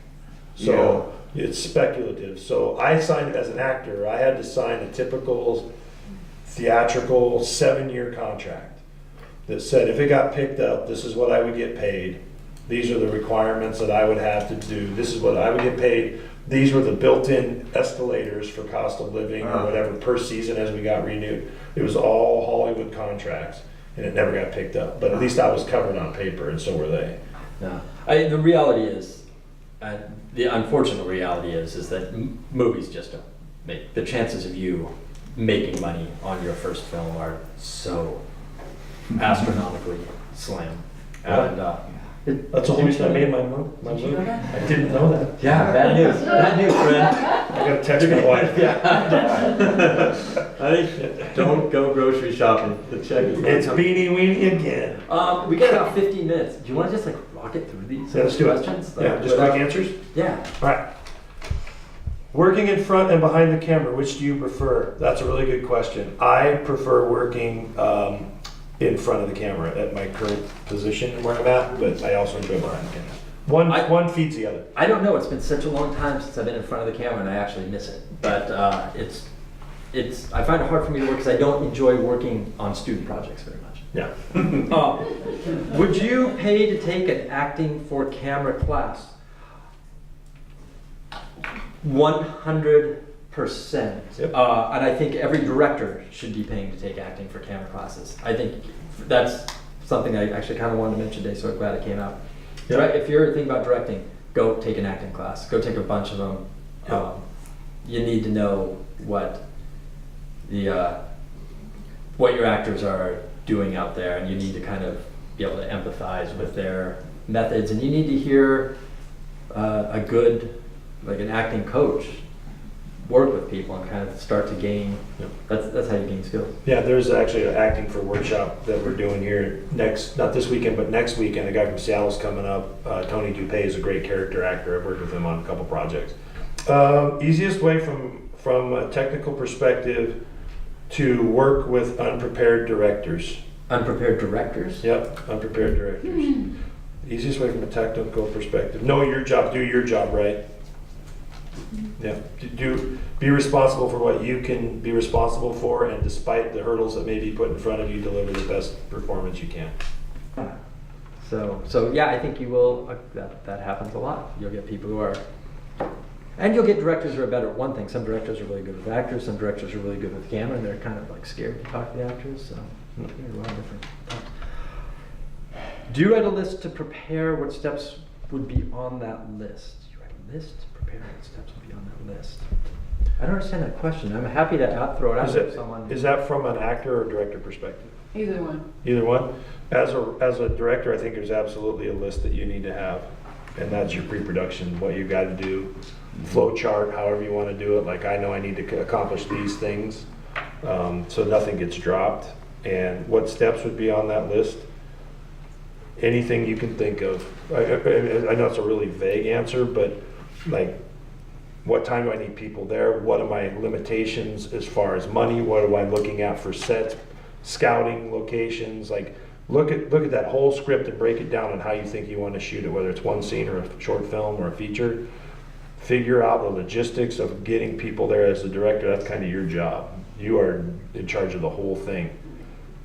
B: So it's speculative. So I signed, as an actor, I had to sign a typical theatrical 7-year contract that said if it got picked up, this is what I would get paid. These are the requirements that I would have to do. This is what I would get paid. These were the built-in escalators for cost of living or whatever per season as we got renewed. It was all Hollywood contracts, and it never got picked up. But at least I was covered on paper, and so were they.
A: No. The reality is, the unfortunate reality is that movies just don't make, the chances of you making money on your first film are so astronomically slim. And
B: That's the whole reason I made my movie.
A: Did you know that?
B: I didn't know that.
A: Yeah, bad news. Bad news, friend.
B: I gotta text my wife.
A: I think don't go grocery shopping. The check is not
B: It's
A: coming.
B: Beanie Weenie again.
A: We got about 15 minutes. Do you want to just rock it through these
B: Yeah, let's do it.
A: questions?
B: Yeah, just quick answers.
A: Yeah.
B: All right. Working in front and behind the camera, which do you prefer? That's a really good question. I prefer working in front of the camera at my current position where I'm at, but I also enjoy behind the camera. One feeds the other.
A: I don't know. It's been such a long time since I've been in front of the camera, and I actually miss it. But I find it hard for me to work because I don't enjoy working on student projects very much.
B: Yeah.
A: Would you pay to take an acting for camera class? 100%.
B: Yep.
A: And I think every director should be paying to take acting for camera classes. I think that's something I actually kind of wanted to mention today, so I'm glad it came out.
B: Yep.
A: If you're thinking about directing, go take an acting class. Go take a bunch of them.
B: Yep.
A: You need to know what the what your actors are doing out there, and you need to kind of be able to empathize with their methods, and you need to hear a good, like an acting coach, work with people and kind of start to gain.
B: Yep.
A: That's how you gain skills.
B: Yeah, there's actually an acting for workshop that we're doing here not this weekend, but next weekend. A guy from Seattle's coming up. Tony Dupay is a great character actor. I've worked with him on a couple projects. Easiest way from a technical perspective to work with unprepared directors.
A: Unprepared directors?
B: Yep, unprepared directors. Easiest way from a technical perspective. Know your job, do your job right. Yeah, be responsible for what you can be responsible for, and despite the hurdles that may be put in front of you, deliver the best performance you can.
A: So yeah, I think you will. That happens a lot. You'll get people who are, and you'll get directors who are better at one thing. Some directors are really good with actors. Some directors are really good with camera, and they're kind of like scared to talk to the actors. So there's a lot of different types. Do you write a list to prepare? What steps would be on that list? You write a list to prepare. What steps would be on that list? I don't understand that question. I'm happy to throw it out to someone.
B: Is that from an actor or director perspective?
E: Either one.
B: Either one. As a director, I think there's absolutely a list that you need to have, and that's your pre-production, what you got to do, flow chart, however you want to do it. Like, I know I need to accomplish these things, so nothing gets dropped. And what steps would be on that list? Anything you can think of. I know it's a really vague answer, but like, what time do I need people there? What are my limitations as far as money? What am I looking at for sets, scouting locations? Like, look at that whole script and break it down on how you think you want to shoot it, whether it's one scene or a short film or a feature. Figure out the logistics of getting people there as the director. That's kind of your job. You are in charge of the whole thing,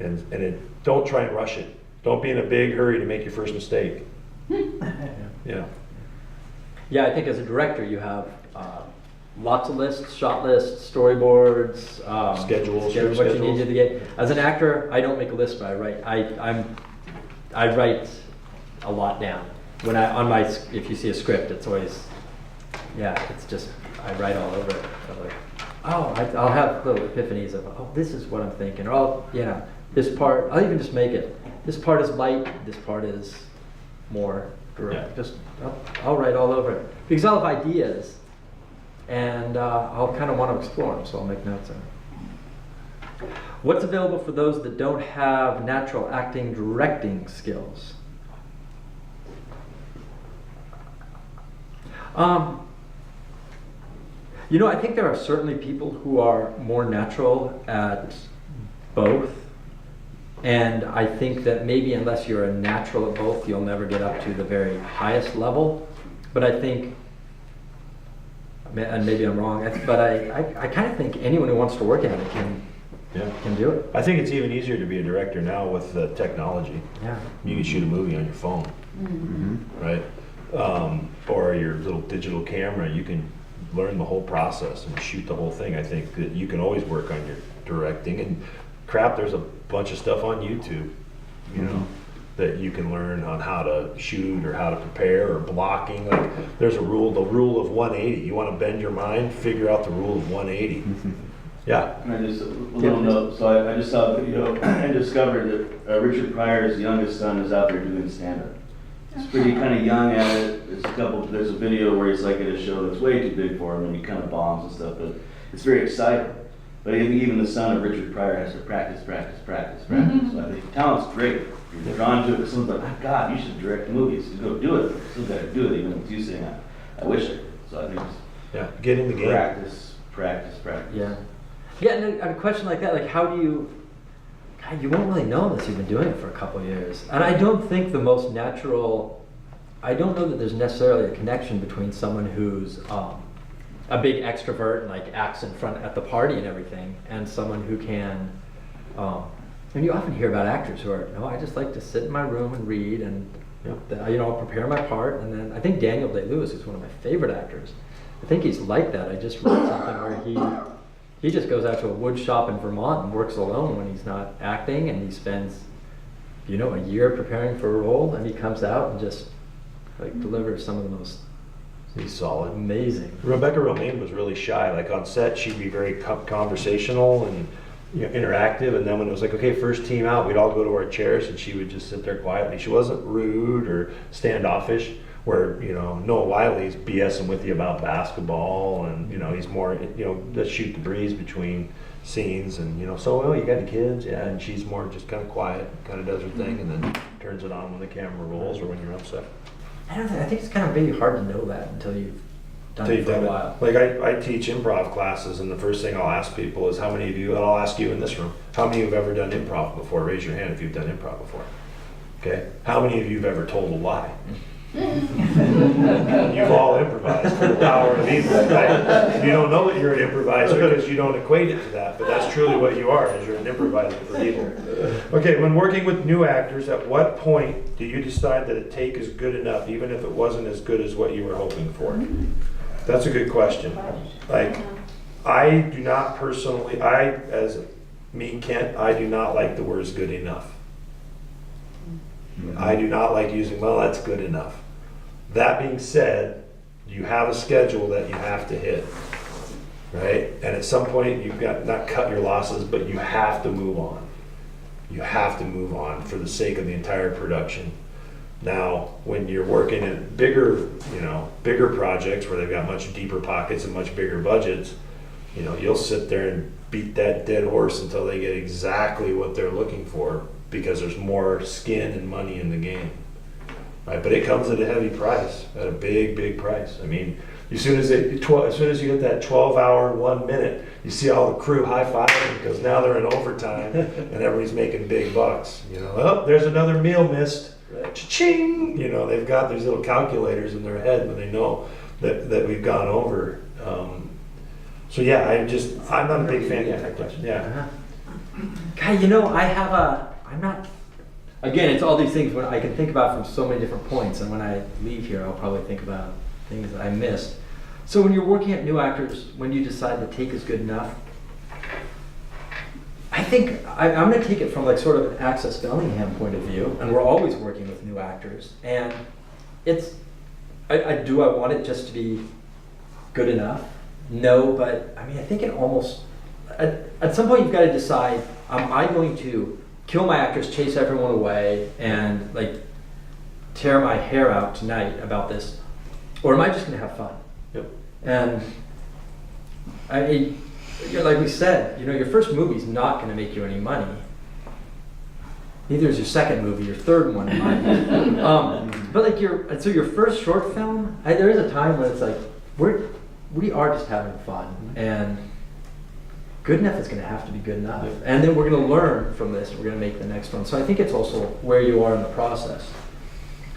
B: and don't try and rush it. Don't be in a big hurry to make your first mistake. Yeah.
A: Yeah, I think as a director, you have lots of lists, shot lists, storyboards,
B: Schedules,
A: what you need to get. As an actor, I don't make a list, but I write. I write a lot down. When if you see a script, it's always, it's just, I write all over it. I'm like, I'll have little epiphanies of, this is what I'm thinking, or this part. I'll even just make it. This part is light. This part is more direct.
B: Yeah.
A: Just I'll write all over it because I'll have ideas, and I'll kind of want to explore them, so I'll make notes of it. What's available for those that don't have natural acting directing skills? I think there are certainly people who are more natural at both. And I think that maybe unless you're a natural at both, you'll never get up to the very highest level. But I think, and maybe I'm wrong, but I kind of think anyone who wants to work at it can do it.
B: I think it's even easier to be a director now with the technology.
A: Yeah.
B: You can shoot a movie on your phone, right? Or your little digital camera. You can learn the whole process and shoot the whole thing. I think that you can always work on your directing, and there's a bunch of stuff on YouTube, that you can learn on how to shoot or how to prepare or blocking. Like, there's the rule of 180. You want to bend your mind, figure out the rule of 180. Yeah.
D: And I just, a little note, so I just saw a video and discovered that Richard Pryor's youngest son is out there doing stand-up. He's pretty kind of young at it. There's a video where he's like at a show that's way too big for him, and he kind of bombs and stuff, but it's very exciting. But I think even the son of Richard Pryor has to practice. So I think talent's great. You're drawn to it, but someone's like, oh, God, you should direct movies. You go do it. Still got to do it, even with you saying that. I wish I could. So I think just
B: get in the game.
D: Practice.
A: Yeah. Yeah, and a question like that, like how do you won't really know unless you've been doing it for a couple of years. And I don't think I don't know that there's necessarily a connection between someone who's a big extrovert and like acts in front at the party and everything, and someone who can And you often hear about actors who are, no, I just like to sit in my room and read and, I'll prepare my part. And then I think Daniel Day-Lewis is one of my favorite actors. I think he's like that. I just read something where he just goes out to a wood shop in Vermont and works alone when he's not acting, and he spends, a year preparing for a role, and he comes out and just delivers some of the most
B: He's solid.
A: amazing.
B: Rebecca Romaine was really shy. Like on set, she'd be very conversational and interactive. And then when it was like, okay, first team out, we'd all go to our chairs, and she would just sit there quietly. She wasn't rude or standoffish. Where Noah Wiley's BSing with you about basketball, and he's more let's shoot the breeze between scenes, and so you got the kids, yeah, and she's more just kind of quiet, kind of does her thing, and then turns it on when the camera rolls or when you're upset.
A: I think it's kind of really hard to know that until you've done it for a while.
B: Like I teach improv classes, and the first thing I'll ask people is, how many of you, and I'll ask you in this room, how many of you have ever done improv before? Raise your hand if you've done improv before. Okay, how many of you have ever told a lie? You've all improvised for the power of evil, right? You don't know that you're an improviser because you don't equate it to that, but that's truly what you are, is you're an improviser for evil. Okay, when working with new actors, at what point do you decide that a take is good enough, even if it wasn't as good as what you were hoping for? That's a good question. Like, I do not personally, as me, Kent, I do not like the words good enough. I do not like using, well, that's good enough. That being said, you have a schedule that you have to hit, right? And at some point, you've got not cut your losses, but you have to move on. You have to move on for the sake of the entire production. Now, when you're working at bigger projects where they've got much deeper pockets and much bigger budgets, you'll sit there and beat that dead horse until they get exactly what they're looking for, because there's more skin and money in the game, right? But it comes at a heavy price, at a big, big price. I mean, as soon as you get that 12-hour, 1 minute, you see all the crew high-fiving because now they're in overtime and everybody's making big bucks. Oh, there's another meal missed. Cha-ching! They've got these little calculators in their head when they know that we've gone over. So yeah, I'm not a big fan of that question. Yeah.
A: Guy, I'm not, again, it's all these things when I can think about from so many different points, and when I leave here, I'll probably think about things that I missed. So when you're working at new actors, when you decide the take is good enough, I think I'm going to take it from sort of an Access Bellingham point of view, and we're always working with new actors, and I want it just to be good enough? No, but I think it almost, at some point you've got to decide, am I going to kill my actors, chase everyone away, and tear my hair out tonight about this, or am I just going to have fun?
B: Yep.
A: And like we said, your first movie's not going to make you any money. Neither is your second movie, your third one might. But your first short film, there is a time when it's we are just having fun, and good enough is going to have to be good enough. And then we're going to learn from this, and we're going to make the next one. So I think it's also where you are in the process.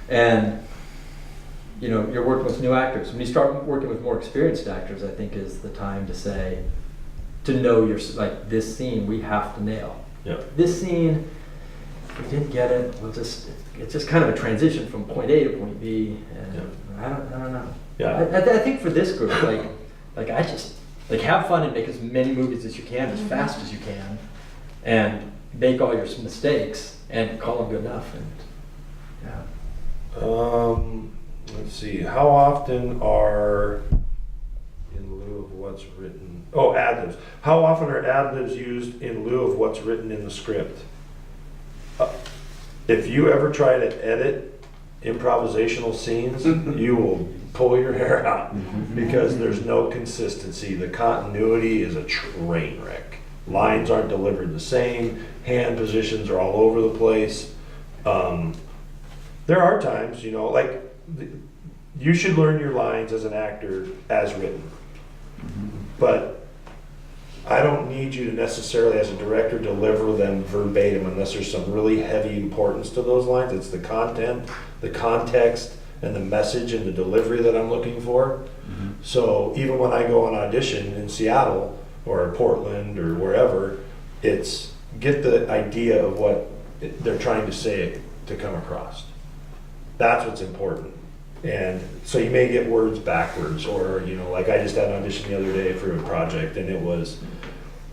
A: And, you're working with new actors. When you start working with more experienced actors, I think is the time to know this scene we have to nail.
B: Yep.
A: This scene, if we didn't get it, it's just kind of a transition from point A to point B. And I don't know.
B: Yeah.
A: I think for this group, I just have fun and make as many movies as you can, as fast as you can, and make all your mistakes and call them good enough. And
B: let's see. How often are, in lieu of what's written? Oh, ad-libs. How often are ad-libs used in lieu of what's written in the script? If you ever try to edit improvisational scenes, you will pull your hair out because there's no consistency. The continuity is a train wreck. Lines aren't delivered the same. Hand positions are all over the place. There are times, you should learn your lines as an actor as written. But I don't need you to necessarily, as a director, deliver them verbatim unless there's some really heavy importance to those lines. It's the content, the context, and the message and the delivery that I'm looking for. So even when I go on audition in Seattle or Portland or wherever, it's get the idea of what they're trying to say to come across. That's what's important. And so you may get words backwards, or, you know, like I just had an audition the other day for a project, and it was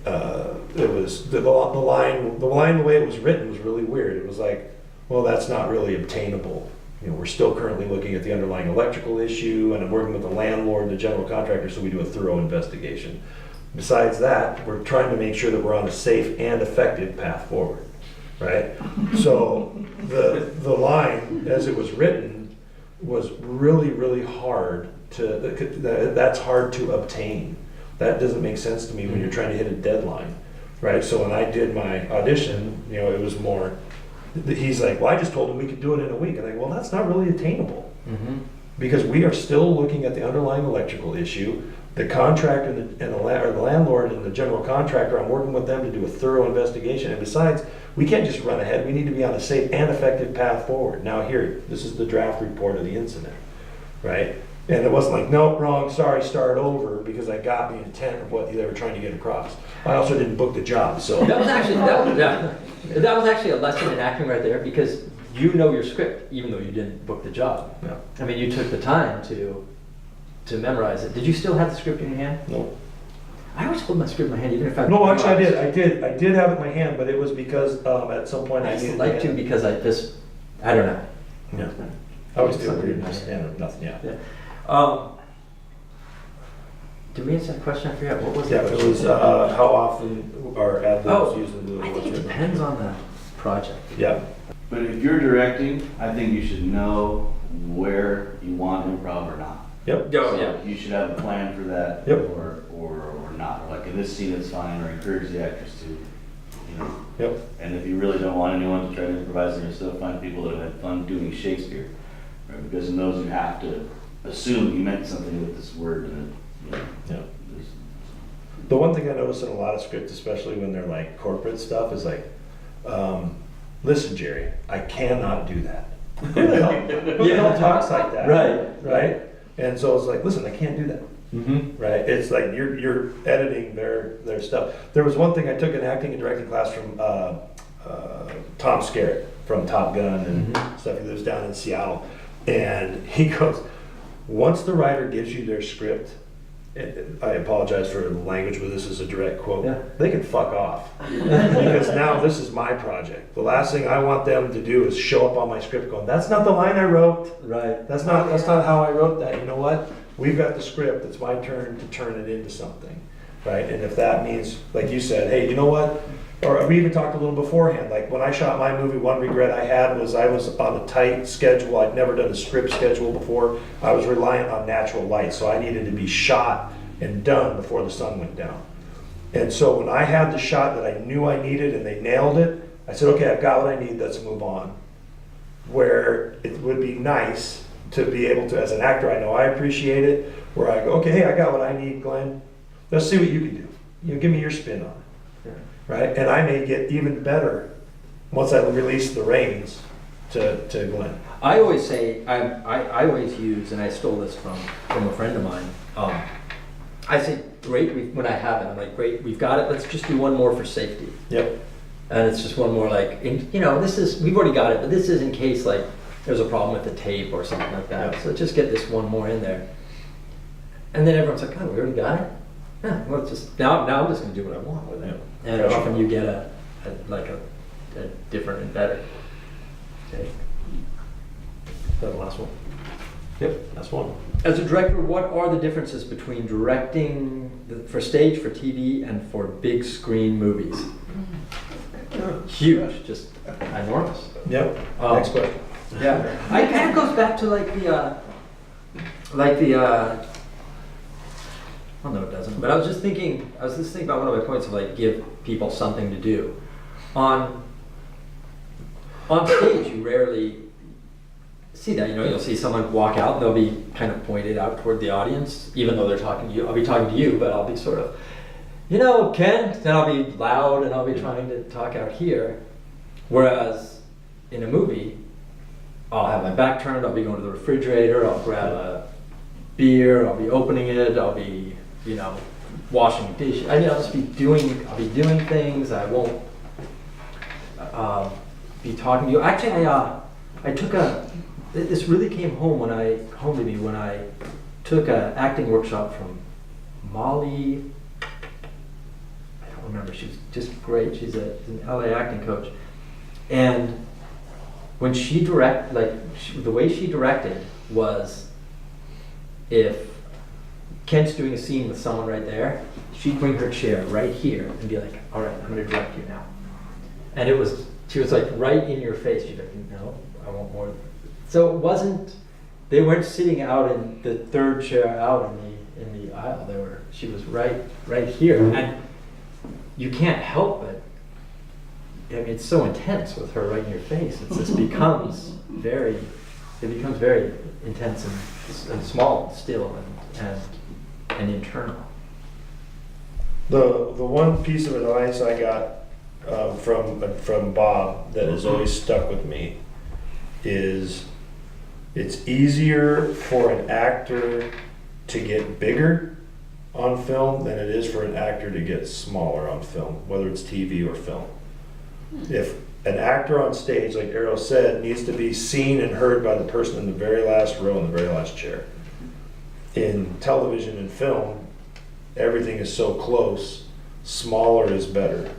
B: the line, the way it was written was really weird. It was like, well, that's not really obtainable. You know, we're still currently looking at the underlying electrical issue, and I'm working with the landlord, the general contractor, so we do a thorough investigation. Besides that, we're trying to make sure that we're on a safe and effective path forward, right? So the line, as it was written, was really, really hard that's hard to obtain. That doesn't make sense to me when you're trying to hit a deadline, right? So when I did my audition, you know, it was more, he's like, well, I just told him we could do it in a week. And I'm like, well, that's not really attainable. Because we are still looking at the underlying electrical issue. The contractor and the landlord and the general contractor, I'm working with them to do a thorough investigation. And besides, we can't just run ahead. We need to be on a safe and effective path forward. Now here, this is the draft report of the incident, right? And it wasn't like, nope, wrong, sorry, start over, because I got the intent of what they were trying to get across. I also didn't book the job, so.
A: That was actually a lesson in acting right there, because you know your script, even though you didn't book the job.
B: Yeah.
A: I mean, you took the time to memorize it. Did you still have the script in your hand?
B: No.
A: I always hold my script in my hand, even if I.
B: No, actually I did have it in my hand, but it was because at some point
A: I
B: I needed.
A: like to, because I don't know.
B: Yeah. I always do it, and nothing, yeah.
A: Did we answer that question? I forget. What was
B: Yeah,
A: that?
B: it was, how often are ad libs used in the.
A: I think it depends on the project.
B: Yeah,
D: But if you're directing, I think you should know where you want improv or not.
B: yep,
A: Oh,
D: So
A: yeah.
D: you should have a plan for that.
B: Yep.
D: Or not, or like in this scene it's fine, or encourage the actors to, you know.
B: yep,
D: And if you really don't want anyone to try to improvise there, still find people that have had fun doing Shakespeare. Right? Because in those you have to assume you meant something with this word and it, you know.
B: yeah. The one thing I notice in a lot of scripts, especially when they're like corporate stuff, is like, listen, Jerry, I cannot do that. Who the hell talks like that? Right? And so it's like, listen, I can't do that. Right? It's like you're editing their stuff. There was one thing, I took an acting and directing class from Tom Skerritt from Top Gun and stuff. He lives down in Seattle. And he goes, once the writer gives you their script, I apologize for the language, but this is a direct quote.
A: Yeah.
B: They can fuck off, because now this is my project. The last thing I want them to do is show up on my script going, "That's not the line I wrote.
A: Right.
B: That's not how I wrote that." You know what? We've got the script. It's my turn to turn it into something, right? And if that means, like you said, hey, you know what? Or we even talked a little beforehand. Like when I shot my movie, one regret I had was I was on a tight schedule. I'd never done a script schedule before. I was reliant on natural light, so I needed to be shot and done before the sun went down. And so when I had the shot that I knew I needed and they nailed it, I said, okay, I've got what I need, let's move on. Where it would be nice to be able to, as an actor, I know I appreciate it, where I go, okay, hey, I got what I need, Glenn. Let's see what you can do. You know, give me your spin on it. Right? And I may get even better once I release the reins to Glenn.
A: I always say, I always use, and I stole this from a friend of mine. I say, great, when I have it, I'm like, great, we've got it, let's just do one more for safety.
B: Yep.
A: And it's just one more like, you know, we've already got it, but this is in case like there's a problem with the tape or something like that.
B: Yep.
A: So let's just get this one more in there. And then everyone's like, oh, we already got it? Yeah, well, it's just, now I'm just gonna do what I want with it.
B: Yep.
A: And
B: Gotcha.
A: often you get a different and better. Okay.
B: Is that the last one? Yep, that's one.
A: As a director, what are the differences between directing for stage, for TV, and for big screen movies? Huge, just enormous.
B: Yep.
A: Oh.
B: Next question.
A: Yeah, it kind of goes back to well, no, it doesn't. But I was just thinking about one of my points of like give people something to do. On stage, you rarely see that. You know, you'll see someone walk out and they'll be kind of pointed out toward the audience, even though they're talking to you. I'll be talking to you, but I'll be sort of, you know, Ken. Then I'll be loud and I'll be trying to talk out here. Whereas in a movie, I'll have my back turned. I'll be going to the refrigerator. I'll grab a beer. I'll be opening it. I'll be, you know, washing dishes. I'll just be doing things. I won't be talking to you. Actually, I took this really came home to me when I took an acting workshop from Molly. I don't remember. She was just great. She's an LA acting coach, and when she the way she directed was, if Kent's doing a scene with someone right there, she'd bring her chair right here and be like, all right, I'm going to direct you now. And she was like right in your face. She's like, no, I want more. So it wasn't, they weren't sitting out in the third chair out in the aisle. She was right here. And you can't help but, I mean, it's so intense with her right in your face. It just becomes very intense and small, and still, and internal.
B: The one piece of advice I got from Bob that has always stuck with me is, it's easier for an actor to get bigger on film than it is for an actor to get smaller on film, whether it's TV or film. If an actor on stage, like Errol said, needs to be seen and heard by the person in the very last row in the very last chair. In television and film, everything is so close, smaller is better.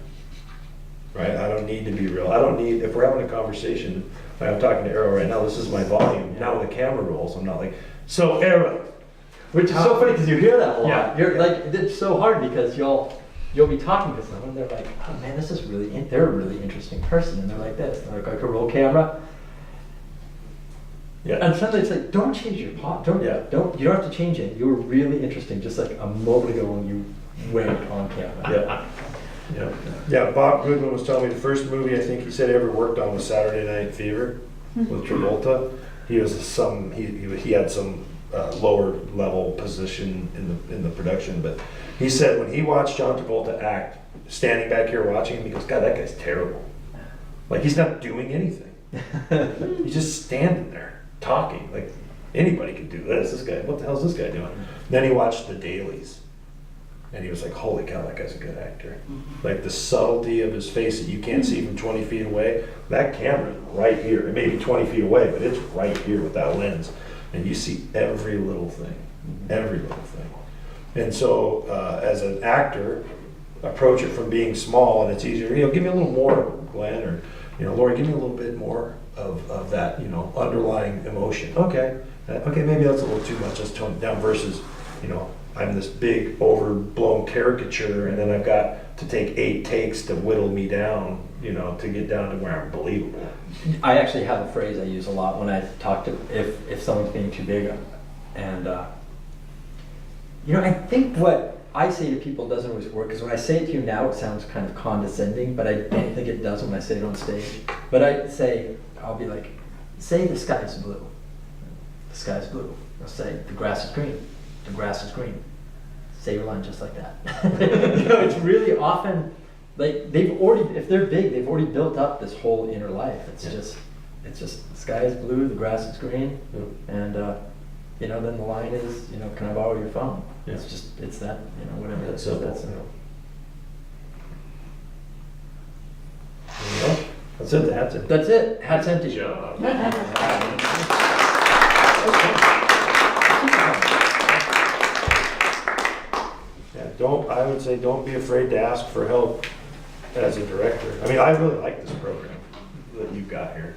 B: Right? I don't need to be real. If we're having a conversation, like I'm talking to Errol right now, this is my volume. Now when the camera rolls, I'm not like, so Errol.
A: Which is so funny because you hear that a lot.
B: Yeah.
A: You're like, it's so hard because you'll be talking to someone and they're like, oh man, this is they're a really interesting person, and they're like this. And they're like a roll camera.
B: Yeah.
A: And suddenly it's like, don't change your pot. You don't have to change it. You were really interesting just like a moment ago when you went on camera.
B: Yeah, Bob Goodwin was telling me the first movie I think he said he ever worked on was Saturday Night Fever with Travolta. He was he had some lower level position in the production, but he said when he watched John Travolta act, standing back here watching him, he goes, God, that guy's terrible. Like, he's not doing anything. He's just standing there talking. Like, anybody could do this. This guy, what the hell is this guy doing? Then he watched the dailies. And he was like, holy cow, that guy's a good actor. Like the subtlety of his face that you can't see from 20 feet away, that camera's right here. It may be 20 feet away, but it's right here with that lens. And you see every little thing, every little thing. And so as an actor, approach it from being small, and it's easier, give me a little more, Glenn, or, Lori, give me a little bit more of that, underlying emotion. Okay, maybe that's a little too much, let's tone it down, versus, I'm this big overblown caricature, and then I've got to take 8 takes to whittle me down, to get down to where I'm believable.
A: I actually have a phrase I use a lot when I talk to, if someone's being too big. And, I think what I say to people doesn't always work, because when I say it to you now, it sounds kind of condescending, but I don't think it does when I say it on stage. But I'll be like, say the sky's blue. The sky's blue. I'll say, the grass is green. The grass is green. Say your line just like that. It's really often, like, if they're big, they've already built up this whole inner life. It's just the sky is blue, the grass is green, and then the line is, can I borrow your phone?
B: Yeah.
A: It's that, whatever
B: That's
A: that
B: simple.
A: That's simple.
B: That's it. The hat's empty.
A: That's it. Hat's empty.
B: Good job. I would say don't be afraid to ask for help as a director. I mean, I really like this program that you've got here.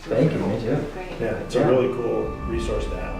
A: Thank you, me too.
C: Great.
B: Yeah, it's a really cool resource to have.